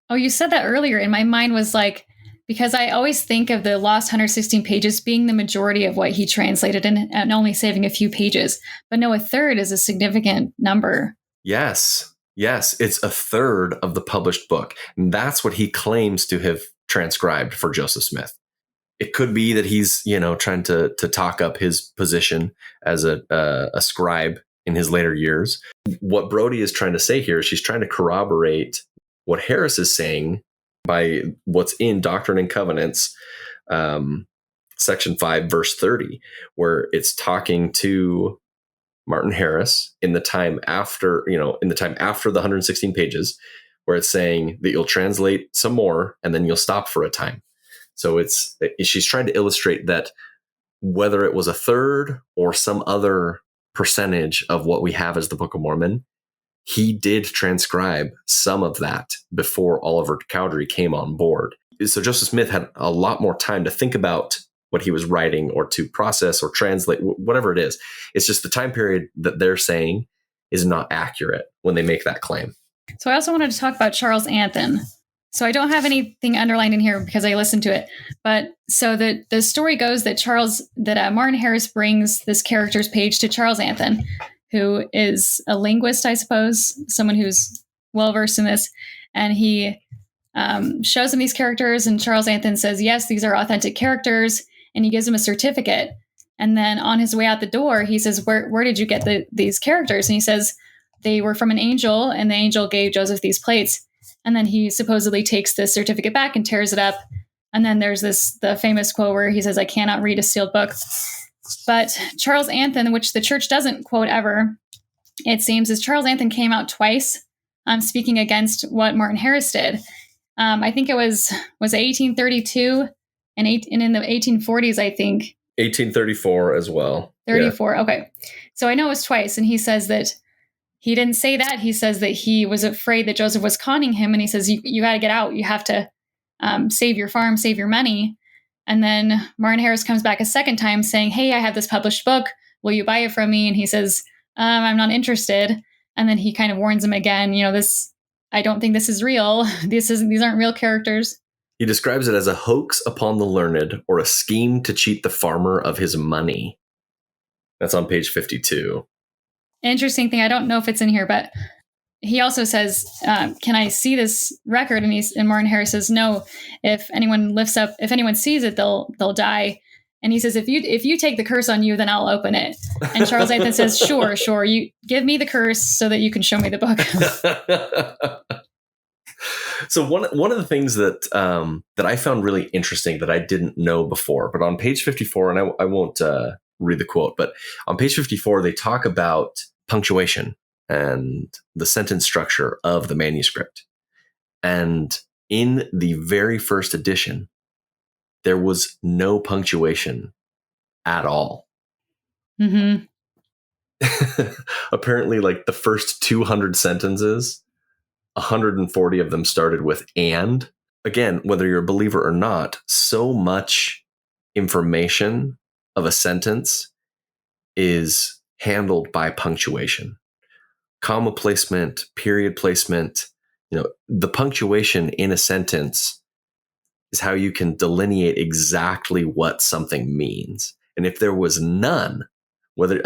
Oh, you said that earlier, and my mind was like, because I always think of the lost 116 pages being the majority of what he translated and only saving a few pages. But no, a third is a significant number. Yes, it's a third of the published book. And that's what he claims to have transcribed for Joseph Smith. It could be that he's, trying to talk up his position as a scribe in his later years. What Brody is trying to say here is she's trying to corroborate what Harris is saying by what's in Doctrine and Covenants, section 5, verse 30, where it's talking to Martin Harris in the time after the 116 pages, where it's saying that you'll translate some more and then you'll stop for a time. So she's trying to illustrate that whether it was a third or some other percentage of what we have as the Book of Mormon, he did transcribe some of that before Oliver Cowdery came on board. So Joseph Smith had a lot more time to think about what he was writing or to process or translate, whatever it is. It's just the time period that they're saying is not accurate when they make that claim. So I also wanted to talk about Charles Anthon. So I don't have anything underlined in here because I listened to it. But so the story goes that Martin Harris brings this character's page to Charles Anthon, who is a linguist, I suppose, someone who's well-versed in this. And he shows him these characters, and Charles Anthon says, yes, these are authentic characters, and he gives him a certificate. And then on his way out the door, he says, where did you get these characters? And he says, they were from an angel, and the angel gave Joseph these plates. And then he supposedly takes the certificate back and tears it up. And then there's the famous quote where he says, I cannot read a sealed book. But Charles Anthon, which the church doesn't quote ever, it seems, is Charles Anthon came out twice speaking against what Martin Harris did. I think it was 1832 and in the 1840s, I think. 1834 as well. 34, yeah. Okay. So I know it was twice, and he says that he didn't say that. He says that he was afraid that Joseph was conning him, and he says, you got to get out. You have to save your farm, save your money. And then Martin Harris comes back a second time saying, hey, I have this published book. Will you buy it from me? And he says, I'm not interested. And then he kind of warns him again, I don't think this is real. These aren't real characters. He describes it as a hoax upon the learned or a scheme to cheat the farmer of his money. That's on page 52. Interesting thing. I don't know if it's in here, but he also says, can I see this record? And Martin Harris says, no, if anyone sees it, they'll die. And he says, if you take the curse on you, then I'll open it. And Charles Anthon says, sure. You give me the curse so that you can show me the book. So one of the things that I found really interesting that I didn't know before, but on page 54, and I won't read the quote, but on page 54, they talk about punctuation and the sentence structure of the manuscript. And in the very first edition, there was no punctuation at all. Mm-hmm. Apparently, like the first 200 sentences, 140 of them started with "and." Again, whether you're a believer or not, so much information of a sentence is handled by punctuation. Comma placement, period placement, the punctuation in a sentence is how you can delineate exactly what something means. And if there was none, whether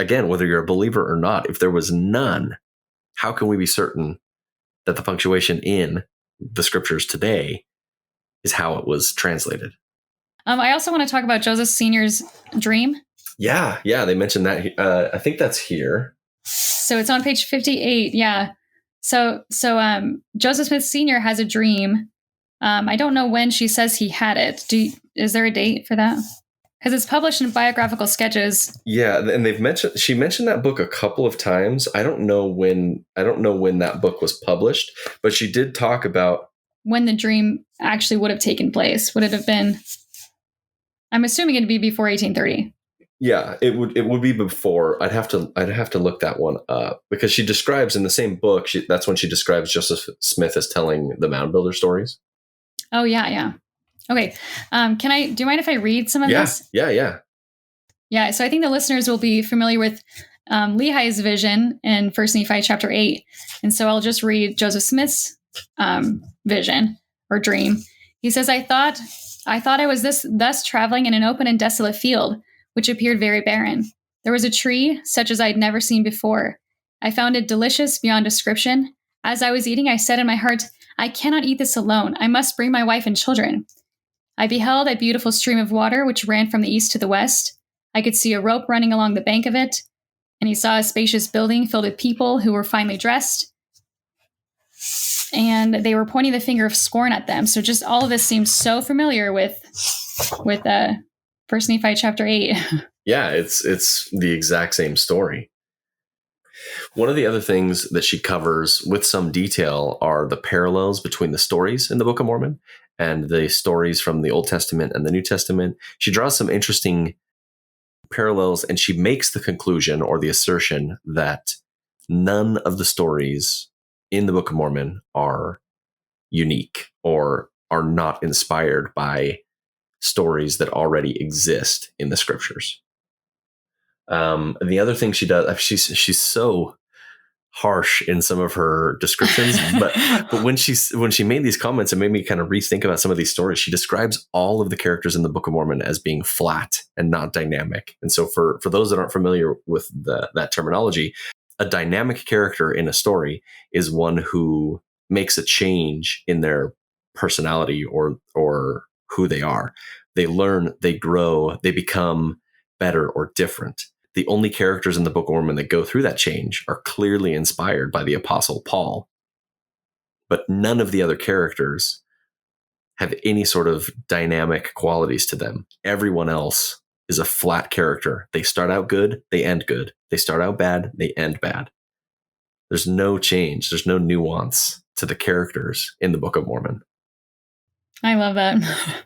you're a believer or not, if there was none, how can we be certain that the punctuation in the scriptures today is how it was translated? I also want to talk about Joseph Sr.'s dream. Yeah, they mentioned that. I think that's here. So it's on page 58. Yeah. So Joseph Smith Sr. has a dream. I don't know when she says he had it. Is there a date for that? Because it's published in Biographical Sketches. Yeah, and she mentioned that book a couple of times. I don't know when that book was published, but she did talk about when the dream actually would have taken place. Would it have been? I'm assuming it'd be before 1830. Yeah, it would be before. I'd have to look that one up, because she describes in the same book. That's when she describes Joseph Smith as telling the mound builder stories. Oh yeah. Okay. Do you mind if I read some of this? Yeah. Yeah. So I think the listeners will be familiar with Lehi's vision in 1 Nephi chapter 8, and so I'll just read Joseph Smith's vision or dream. He says, I thought I was thus traveling in an open and desolate field, which appeared very barren. There was a tree such as I had never seen before. I found it delicious beyond description. As I was eating, I said in my heart, I cannot eat this alone. I must bring my wife and children. I beheld a beautiful stream of water which ran from the east to the west. I could see a rope running along the bank of it, and he saw a spacious building filled with people who were finely dressed, and they were pointing the finger of scorn at them. So just all of this seems so familiar with 1 Nephi chapter 8. Yeah, it's the exact same story. One of the other things that she covers with some detail are the parallels between the stories in the Book of Mormon and the stories from the Old Testament and the New Testament. She draws some interesting parallels, and she makes the conclusion or the assertion that none of the stories in the Book of Mormon are unique or are not inspired by stories that already exist in the scriptures. And the other thing she does, she's so harsh in some of her descriptions, but when she made these comments, it made me kind of rethink about some of these stories. She describes all of the characters in the Book of Mormon as being flat and not dynamic. And so for those that aren't familiar with that terminology, a dynamic character in a story is one who makes a change in their personality or who they are. They learn, they grow, they become better or different. The only characters in the Book of Mormon that go through that change are clearly inspired by the Apostle Paul. But none of the other characters have any sort of dynamic qualities to them. Everyone else is a flat character. They start out good, they end good. They start out bad, they end bad. There's no change. There's no nuance to the characters in the Book of Mormon. I love that.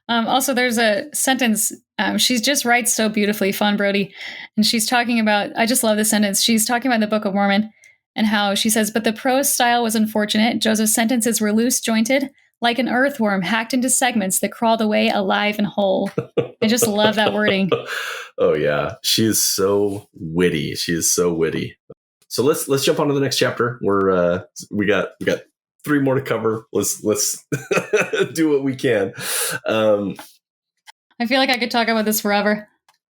Also, there's a sentence. She just writes so beautifully, Fawn Brody. And she's talking about, I just love this sentence. She's talking about the Book of Mormon and how she says, but the prose style was unfortunate. Joseph's sentences were loose jointed, like an earthworm hacked into segments that crawled away alive and whole. I just love that wording. Oh, yeah. She is so witty. She is so witty. So let's jump on to the next chapter. We got 3 more to cover. Let's do what we can. I feel like I could talk about this forever.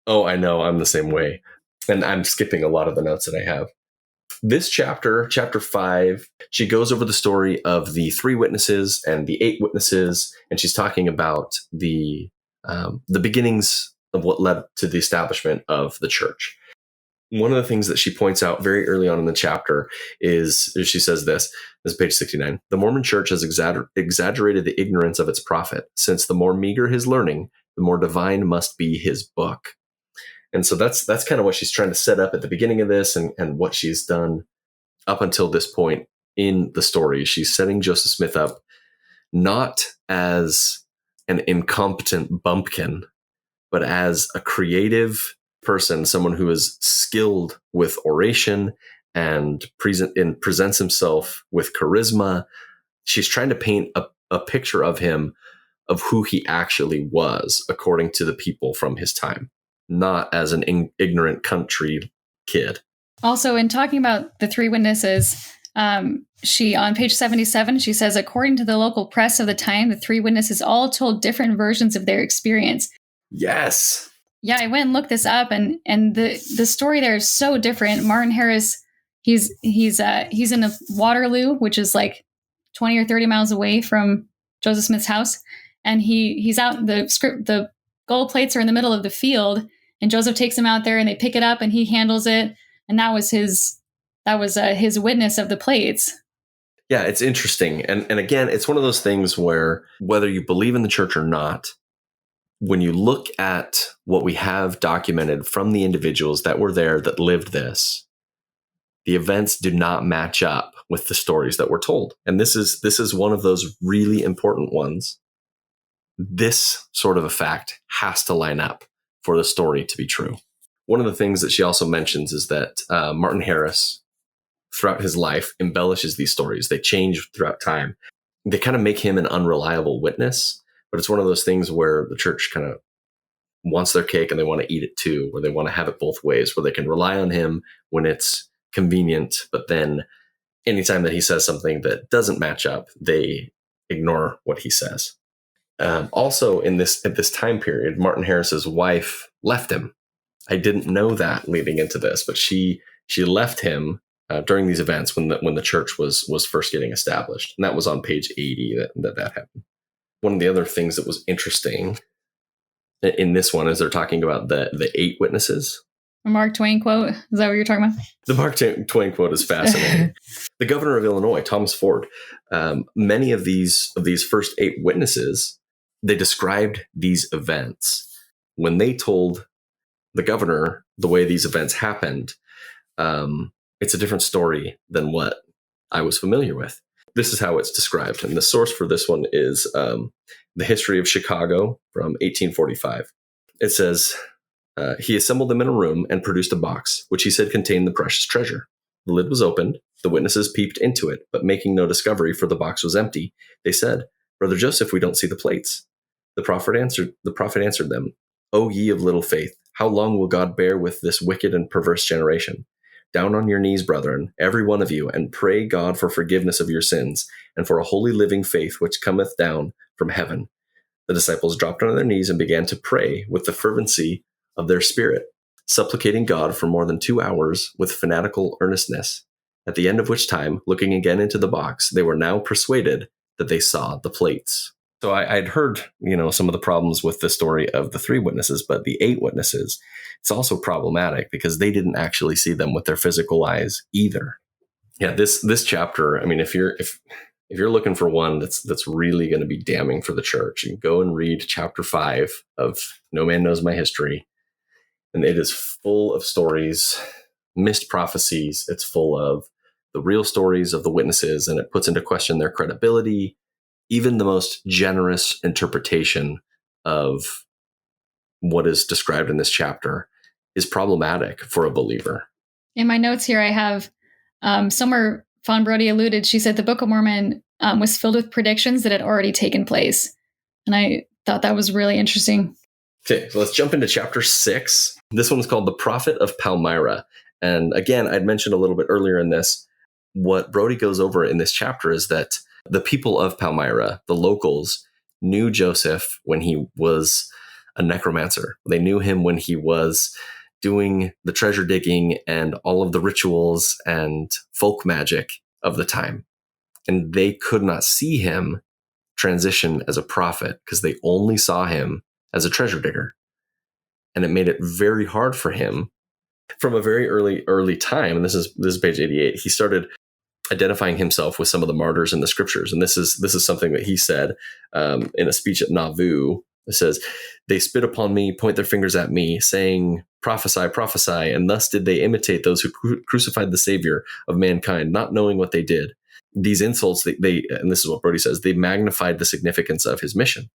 Oh, I know. I'm the same way. And I'm skipping a lot of the notes that I have. This chapter 5, she goes over the story of the 3 witnesses and the 8 witnesses, and she's talking about the beginnings of what led to the establishment of the church. One of the things that she points out very early on in the chapter is she says this is page 69. The Mormon church has exaggerated the ignorance of its prophet, since the more meager his learning, the more divine must be his book. And so that's kind of what she's trying to set up at the beginning of this, and what she's done up until this point in the story. She's setting Joseph Smith up not as an incompetent bumpkin, but as a creative person, someone who is skilled with oration and presents himself with charisma. She's trying to paint a picture of him, of who he actually was, according to the people from his time, not as an ignorant country kid. Also, in talking about the three witnesses, she, on page 77, she says, according to the local press of the time, the three witnesses all told different versions of their experience. Yes. Yeah, I went and looked this up, and the story there is so different. Martin Harris, he's in a Waterloo, which is like 20 or 30 miles away from Joseph Smith's house, and he's out. The gold plates are in the middle of the field, and Joseph takes him out there, and they pick it up, and he handles it, and that was his witness of the plates. Yeah, it's interesting, and again, it's one of those things where whether you believe in the church or not, when you look at what we have documented from the individuals that were there that lived this, the events do not match up with the stories that were told. And this is one of those really important ones. This sort of a fact has to line up for the story to be true. One of the things that she also mentions is that Martin Harris, throughout his life, embellishes these stories. They change throughout time. They kind of make him an unreliable witness. But it's one of those things where the church kind of wants their cake and they want to eat it too, where they want to have it both ways, where they can rely on him when it's convenient, but then anytime that he says something that doesn't match up, they ignore what he says. Also, at this time period, Martin Harris's wife left him. I didn't know that leading into this, but she left him during these events when the church was first getting established, and that was on page 80 that happened. One of the other things that was interesting in this one is they're talking about the 8 witnesses. A Mark Twain quote. Is that what you're talking about? The Mark Twain quote is fascinating. The governor of Illinois, Thomas Ford, many of these first 8 witnesses, they described these events. When they told the governor the way these events happened, it's a different story than what I was familiar with. This is how it's described. And the source for this one is The History of Chicago from 1845. It says, he assembled them in a room and produced a box, which he said contained the precious treasure. The lid was opened. The witnesses peeped into it, but making no discovery, for the box was empty, they said, Brother Joseph, we don't see the plates. The prophet answered them, O ye of little faith, how long will God bear with this wicked and perverse generation? Down on your knees, brethren, every one of you, and pray God for forgiveness of your sins, and for a holy living faith which cometh down from heaven. The disciples dropped on their knees and began to pray with the fervency of their spirit, supplicating God for more than 2 hours with fanatical earnestness, at the end of which time, looking again into the box, they were now persuaded that they saw the plates. So I'd heard, some of the problems with the story of the 3 witnesses, but the 8 witnesses, it's also problematic because they didn't actually see them with their physical eyes either. Yeah, this chapter, I mean, if you're looking for one that's really going to be damning for the church, you can go and read chapter 5 of No Man Knows My History. And it is full of stories, missed prophecies. It's full of the real stories of the witnesses, and it puts into question their credibility. Even the most generous interpretation of what is described in this chapter is problematic for a believer. In my notes here, I have somewhere Fawn Brody alluded, she said the Book of Mormon was filled with predictions that had already taken place. And I thought that was really interesting. Okay, so let's jump into chapter 6. This one's called The Prophet of Palmyra. And again, I'd mentioned a little bit earlier in this, what Brody goes over in this chapter is that the people of Palmyra, the locals, knew Joseph when he was a necromancer. They knew him when he was doing the treasure digging and all of the rituals and folk magic of the time. And they could not see him transition as a prophet because they only saw him as a treasure digger. And it made it very hard for him from a very early time. And this is page 88. He started identifying himself with some of the martyrs in the scriptures. And this is something that he said in a speech at Nauvoo. It says, they spit upon me, point their fingers at me, saying, prophesy, prophesy. And thus did they imitate those who crucified the Savior of mankind, not knowing what they did. These insults, they and this is what Brody says, they magnified the significance of his mission.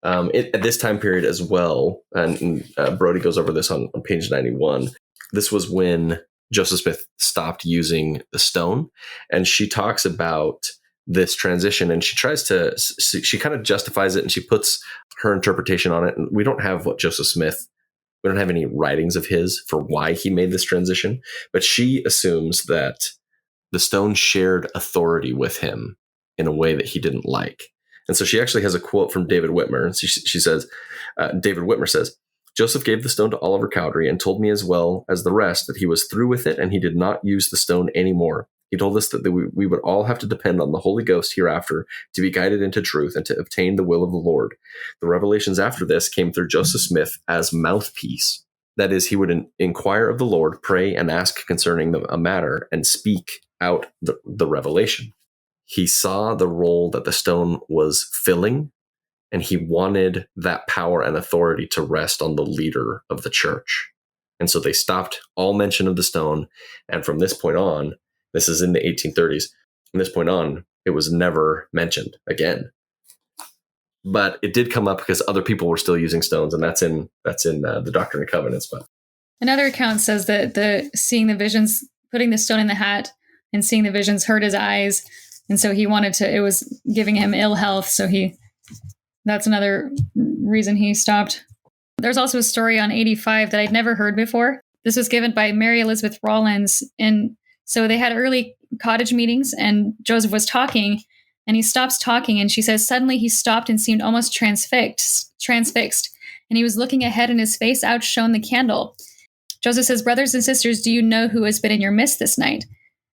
At this time period as well, and Brody goes over this on page 91, this was when Joseph Smith stopped using the stone, and she talks about this transition, and she kind of justifies it, and she puts her interpretation on it. And we don't have we don't have any writings of his for why he made this transition, but she assumes that the stone shared authority with him in a way that he didn't like. And so she actually has a quote from David Whitmer. And she says, David Whitmer says, Joseph gave the stone to Oliver Cowdery and told me as well as the rest that he was through with it and he did not use the stone anymore. He told us that we would all have to depend on the Holy Ghost hereafter to be guided into truth and to obtain the will of the Lord. The revelations after this came through Joseph Smith as mouthpiece. That is, he would inquire of the Lord, pray, and ask concerning a matter, and speak out the revelation. He saw the role that the stone was filling, and he wanted that power and authority to rest on the leader of the church. And so they stopped all mention of the stone. And from this point on, this is in the 1830s, from this point on, it was never mentioned again. But it did come up because other people were still using stones, and that's in the Doctrine and Covenants. But another account says that seeing the visions, putting the stone in the hat and seeing the visions hurt his eyes. And so he it was giving him ill health. So that's another reason he stopped. There's also a story on 85 that I'd never heard before. This was given by Mary Elizabeth Rollins. And so they had early cottage meetings and Joseph was talking and he stops talking. And she says, suddenly he stopped and seemed almost transfixed. And he was looking ahead and his face outshone the candle. Joseph says, brothers and sisters, do you know who has been in your midst this night?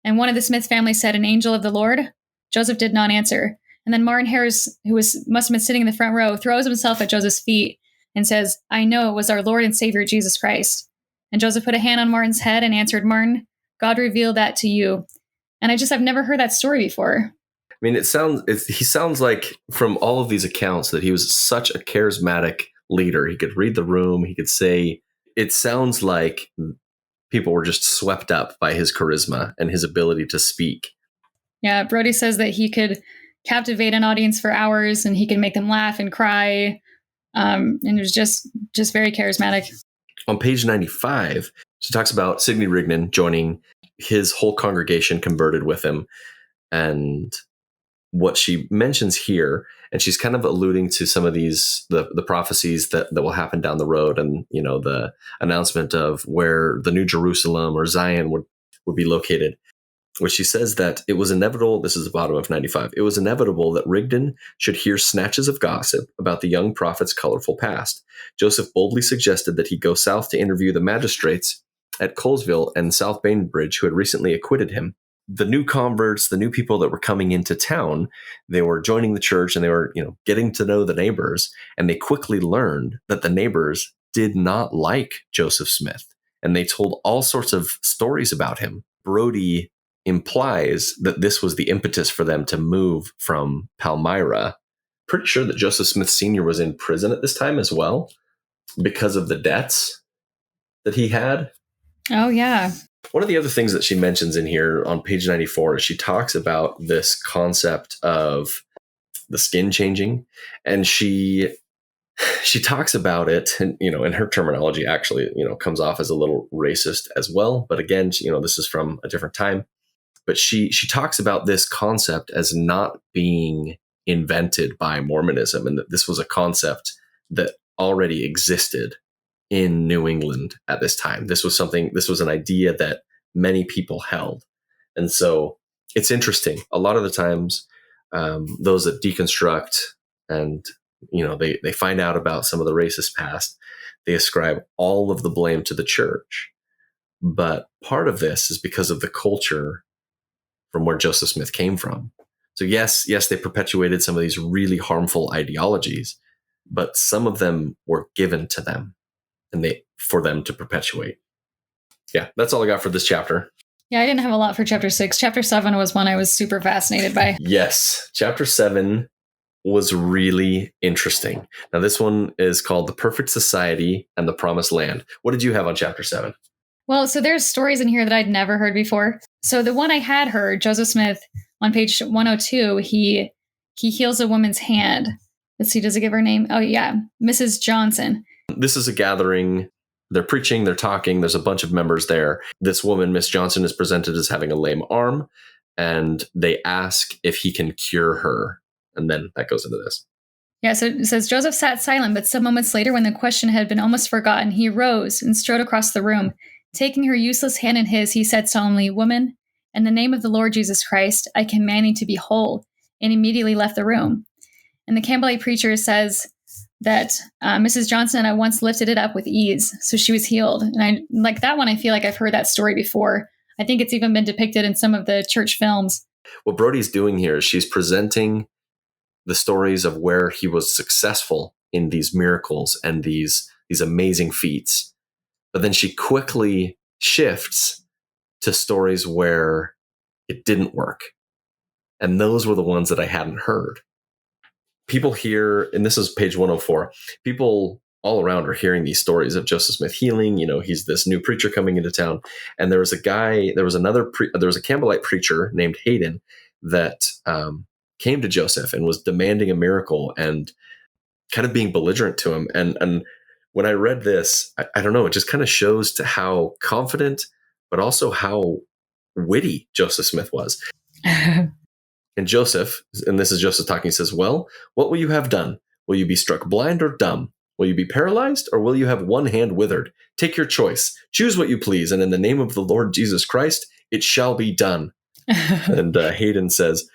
And one of the Smith family said, an angel of the Lord. Joseph did not answer. And then Martin Harris, who must have been sitting in the front row, throws himself at Joseph's feet and says, I know it was our Lord and Savior, Jesus Christ. And Joseph put a hand on Martin's head and answered, Martin, God revealed that to you. And I've never heard that story before. I mean, he sounds like from all of these accounts that he was such a charismatic leader. He could read the room. He could say, it sounds like people were just swept up by his charisma and his ability to speak. Yeah, Brody says that he could captivate an audience for hours and he could make them laugh and cry. And it was just very charismatic. On page 95, she talks about Sidney Rigdon joining his whole congregation converted with him. And what she mentions here, and she's kind of alluding to some of these, the prophecies that will happen down the road, and the announcement of where the New Jerusalem or Zion would be located, where she says that it was inevitable, this is the bottom of 95, it was inevitable that Rigdon should hear snatches of gossip about the young prophet's colorful past. Joseph boldly suggested that he go south to interview the magistrates at Colesville and South Bainbridge who had recently acquitted him. The new converts, the new people that were coming into town, they were joining the church and they were, getting to know the neighbors. And they quickly learned that the neighbors did not like Joseph Smith. And they told all sorts of stories about him. Brody implies that this was the impetus for them to move from Palmyra. Pretty sure that Joseph Smith Sr. was in prison at this time as well because of the debts that he had. Oh, yeah. One of the other things that she mentions in here on page 94 is she talks about this concept of the skin changing, and she talks about it, and in her terminology actually comes off as a little racist as well. But again, this is from a different time. But she talks about this concept as not being invented by Mormonism, and that this was a concept that already existed in New England at this time. This was an idea that many people held. And so it's interesting. A lot of the times, those that deconstruct and, they find out about some of the racist past, they ascribe all of the blame to the church. But part of this is because of the culture from where Joseph Smith came from. So yes, they perpetuated some of these really harmful ideologies, but some of them were given to them and for them to perpetuate. Yeah, that's all I got for this chapter. Yeah, I didn't have a lot for chapter 6. Chapter 7 was one I was super fascinated by. Yes, chapter 7 was really interesting. Now, this one is called The Perfect Society and the Promised Land. What did you have on chapter 7? Well, so there's stories in here that I'd never heard before. So the one I had heard, Joseph Smith, on page 102, he heals a woman's hand. let's see, does it give her name? Oh, yeah, Mrs. Johnson. This is a gathering. They're preaching, they're talking. There's a bunch of members there. This woman, Miss Johnson, is presented as having a lame arm, and they ask if he can cure her. And then that goes into this. Yeah, so it says, Joseph sat silent, but some moments later, when the question had been almost forgotten, he rose and strode across the room. Taking her useless hand in his, he said solemnly, "Woman, in the name of the Lord Jesus Christ, I command you to be whole," and immediately left the room. And the Campbellite preacher says that Mrs. Johnson at once lifted it up with ease, so she was healed. And I like that one. I feel like I've heard that story before. I think it's even been depicted in some of the church films. What Brody's doing here is she's presenting the stories of where he was successful in these miracles and these amazing feats. But then she quickly shifts to stories where it didn't work. And those were the ones that I hadn't heard. People here, and this is page 104, people all around are hearing these stories of Joseph Smith healing. You know, he's this new preacher coming into town. And there was a Campbellite preacher named Hayden that came to Joseph and was demanding a miracle and kind of being belligerent to him. And when I read this, I don't know, it just kind of shows to how confident, but also how witty Joseph Smith was. And Joseph, and this is Joseph talking, says, "Well, what will you have done? Will you be struck blind or dumb? Will you be paralyzed, or will you have one hand withered? Take your choice. Choose what you please, and in the name of the Lord Jesus Christ, it shall be done." And Hayden says,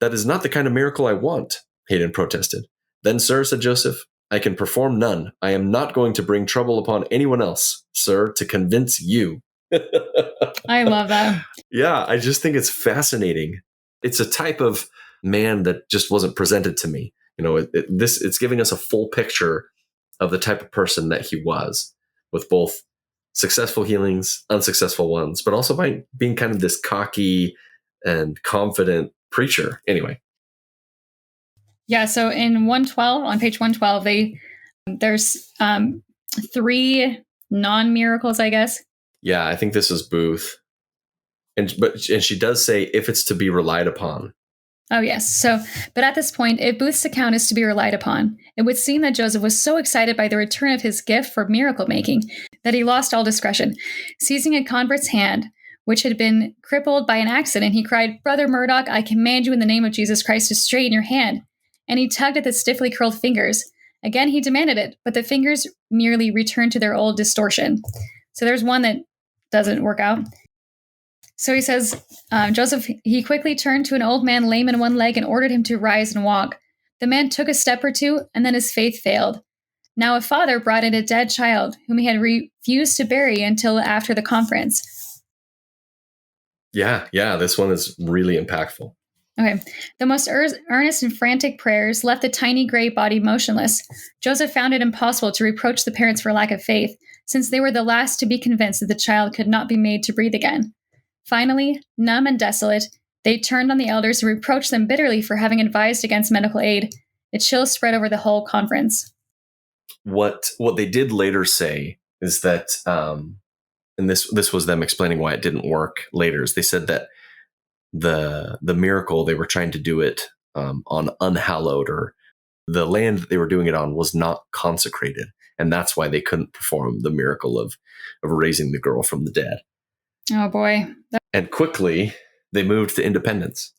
"That is not the kind of miracle I want," Hayden protested. "Then, sir," said Joseph, "I can perform none. I am not going to bring trouble upon anyone else, sir, to convince you." I love that. Yeah, I just think it's fascinating. It's a type of man that just wasn't presented to me. You know, it's giving us a full picture of the type of person that he was, with both successful healings, unsuccessful ones, but also by being kind of this cocky and confident preacher. Anyway. Yeah, so in 112, on page 112, there's 3 non-miracles, I guess. Yeah, I think this is Booth. And she does say if it's to be relied upon. Oh, yes. So, but at this point, if Booth's account is to be relied upon, it would seem that Joseph was so excited by the return of his gift for miracle making that he lost all discretion. Seizing a convert's hand, which had been crippled by an accident, he cried, "Brother Murdoch, I command you in the name of Jesus Christ to straighten your hand." And he tugged at the stiffly curled fingers. Again, he demanded it, but the fingers merely returned to their old distortion. So there's one that doesn't work out. So he says, Joseph, he quickly turned to an old man lame in one leg and ordered him to rise and walk. The man took a step or two, and then his faith failed. Now a father brought in a dead child, whom he had refused to bury until after the conference. Yeah, this one is really impactful. Okay. The most earnest and frantic prayers left the tiny gray body motionless. Joseph found it impossible to reproach the parents for lack of faith, since they were the last to be convinced that the child could not be made to breathe again. Finally, numb and desolate, they turned on the elders and reproached them bitterly for having advised against medical aid. A chill spread over the whole conference. What they did later say is that, and this was them explaining why it didn't work later, is they said that the miracle, they were trying to do it on unhallowed, or the land that they were doing it on was not consecrated, and that's why they couldn't perform the miracle of raising the girl from the dead. Oh boy. And quickly they moved to independence.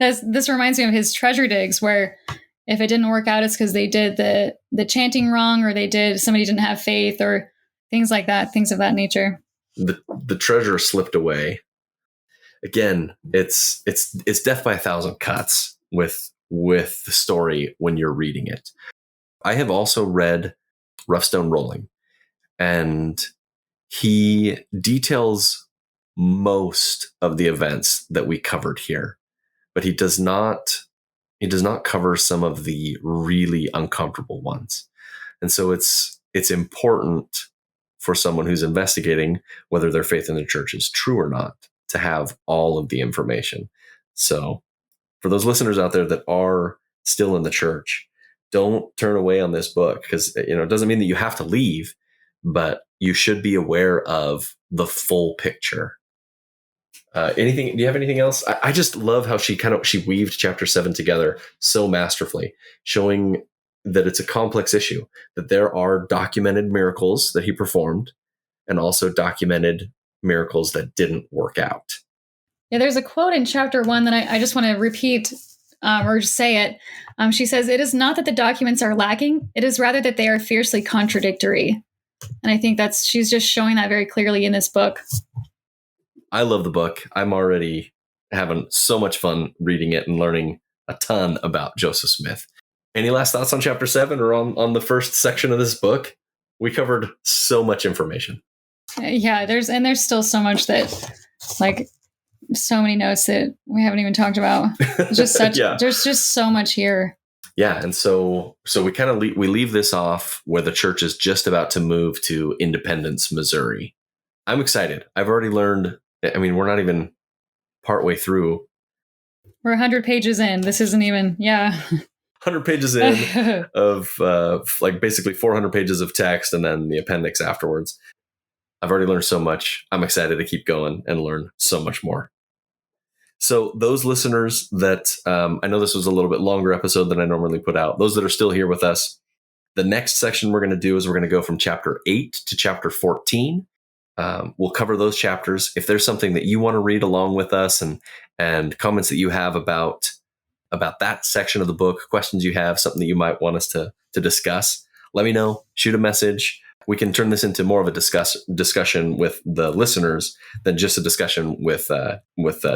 This reminds me of his treasure digs, where if it didn't work out, it's because they did the chanting wrong, or somebody didn't have faith, or things like that, things of that nature. The treasure slipped away. Again, it's death by 1,000 cuts with the story when you're reading it. I have also read Rough Stone Rolling, and he details most of the events that we covered here, but he does not cover some of the really uncomfortable ones. And so it's important for someone who's investigating whether their faith in the church is true or not to have all of the information. So for those listeners out there that are still in the church, don't turn away on this book, because it doesn't mean that you have to leave, but you should be aware of the full picture. Anything? Do you have anything else? I just love how she weaved chapter 7 together so masterfully, showing that it's a complex issue, that there are documented miracles that he performed and also documented miracles that didn't work out. Yeah, there's a quote in chapter 1 that I just want to repeat or just say it. She says, "It is not that the documents are lacking. It is rather that they are fiercely contradictory." And I think she's just showing that very clearly in this book. I love the book. I'm already having so much fun reading it and learning a ton about Joseph Smith. Any last thoughts on chapter 7 or on the first section of this book? We covered so much information. Yeah, there's still so much that, like, so many notes that we haven't even talked about. It's just there's just so much here. Yeah, and so we kind of we leave this off where the church is just about to move to Independence, Missouri. I'm excited. I've already learned. I mean, we're not even partway through. We're 100 pages in. This isn't even, 100 pages in of like basically 400 pages of text and then the appendix afterwards. I've already learned so much. I'm excited to keep going and learn so much more. So those listeners that, I know this was a little bit longer episode than I normally put out, those that are still here with us, the next section we're going to do is we're going to go from chapter 8 to chapter 14. We'll cover those chapters. If there's something that you want to read along with us and comments that you have about that section of the book, questions you have, something that you might want us to discuss, let me know. Shoot a message. We can turn this into more of a discussion with the listeners than just a discussion with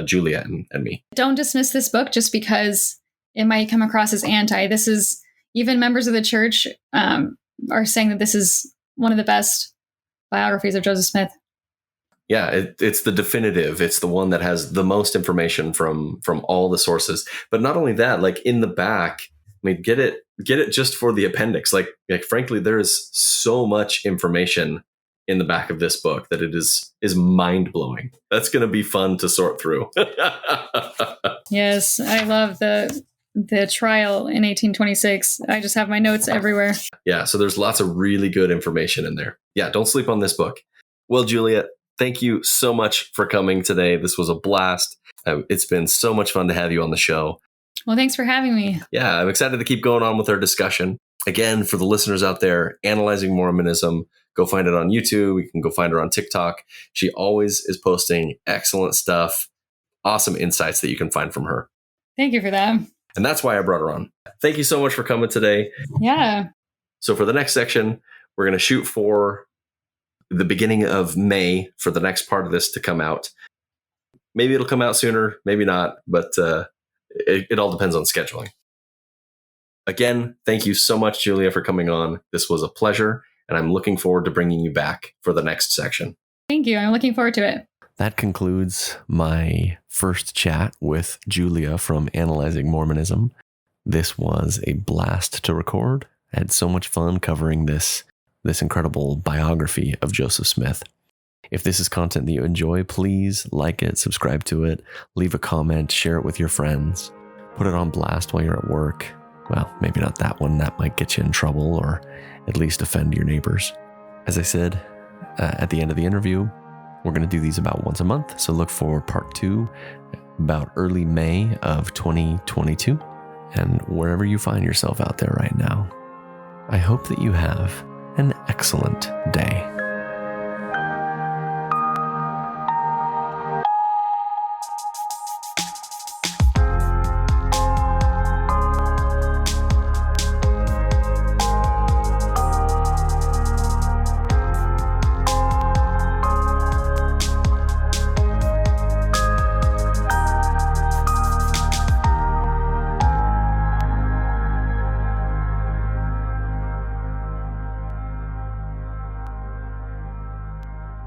Julia and me. Don't dismiss this book just because it might come across as anti. This is, even members of the church are saying that this is one of the best biographies of Joseph Smith. Yeah, it's the definitive. It's the one that has the most information from all the sources. But not only that, like in the back, I mean, get it just for the appendix. Like frankly, there is so much information in the back of this book that it is mind blowing. That's going to be fun to sort through. Yes, I love the trial in 1826. I just have my notes everywhere. Yeah, so there's lots of really good information in there. Yeah, don't sleep on this book. Well, Julia, thank you so much for coming today. This was a blast. It's been so much fun to have you on the show. Well, thanks for having me. Yeah, I'm excited to keep going on with our discussion. Again, for the listeners out there, Analyzing Mormonism, go find it on YouTube. You can go find her on TikTok. She always is posting excellent stuff, awesome insights that you can find from her. Thank you for that. And that's why I brought her on. Thank you so much for coming today. Yeah. So for the next section, we're going to shoot for the beginning of May for the next part of this to come out. Maybe it'll come out sooner, maybe not, but it all depends on scheduling. Again, thank you so much, Julia, for coming on. This was a pleasure, and I'm looking forward to bringing you back for the next section. Thank you. I'm looking forward to it. That concludes my first chat with Julia from Analyzing Mormonism. This was a blast to record. I had so much fun covering this incredible biography of Joseph Smith. If this is content that you enjoy, please like it, subscribe to it, leave a comment, share it with your friends, put it on blast while you're at work. Well, maybe not that one. That might get you in trouble or at least offend your neighbors. As I said at the end of the interview, we're going to do these about once a month. So look for part 2 about early May of 2022. And wherever you find yourself out there right now, I hope that you have an excellent day.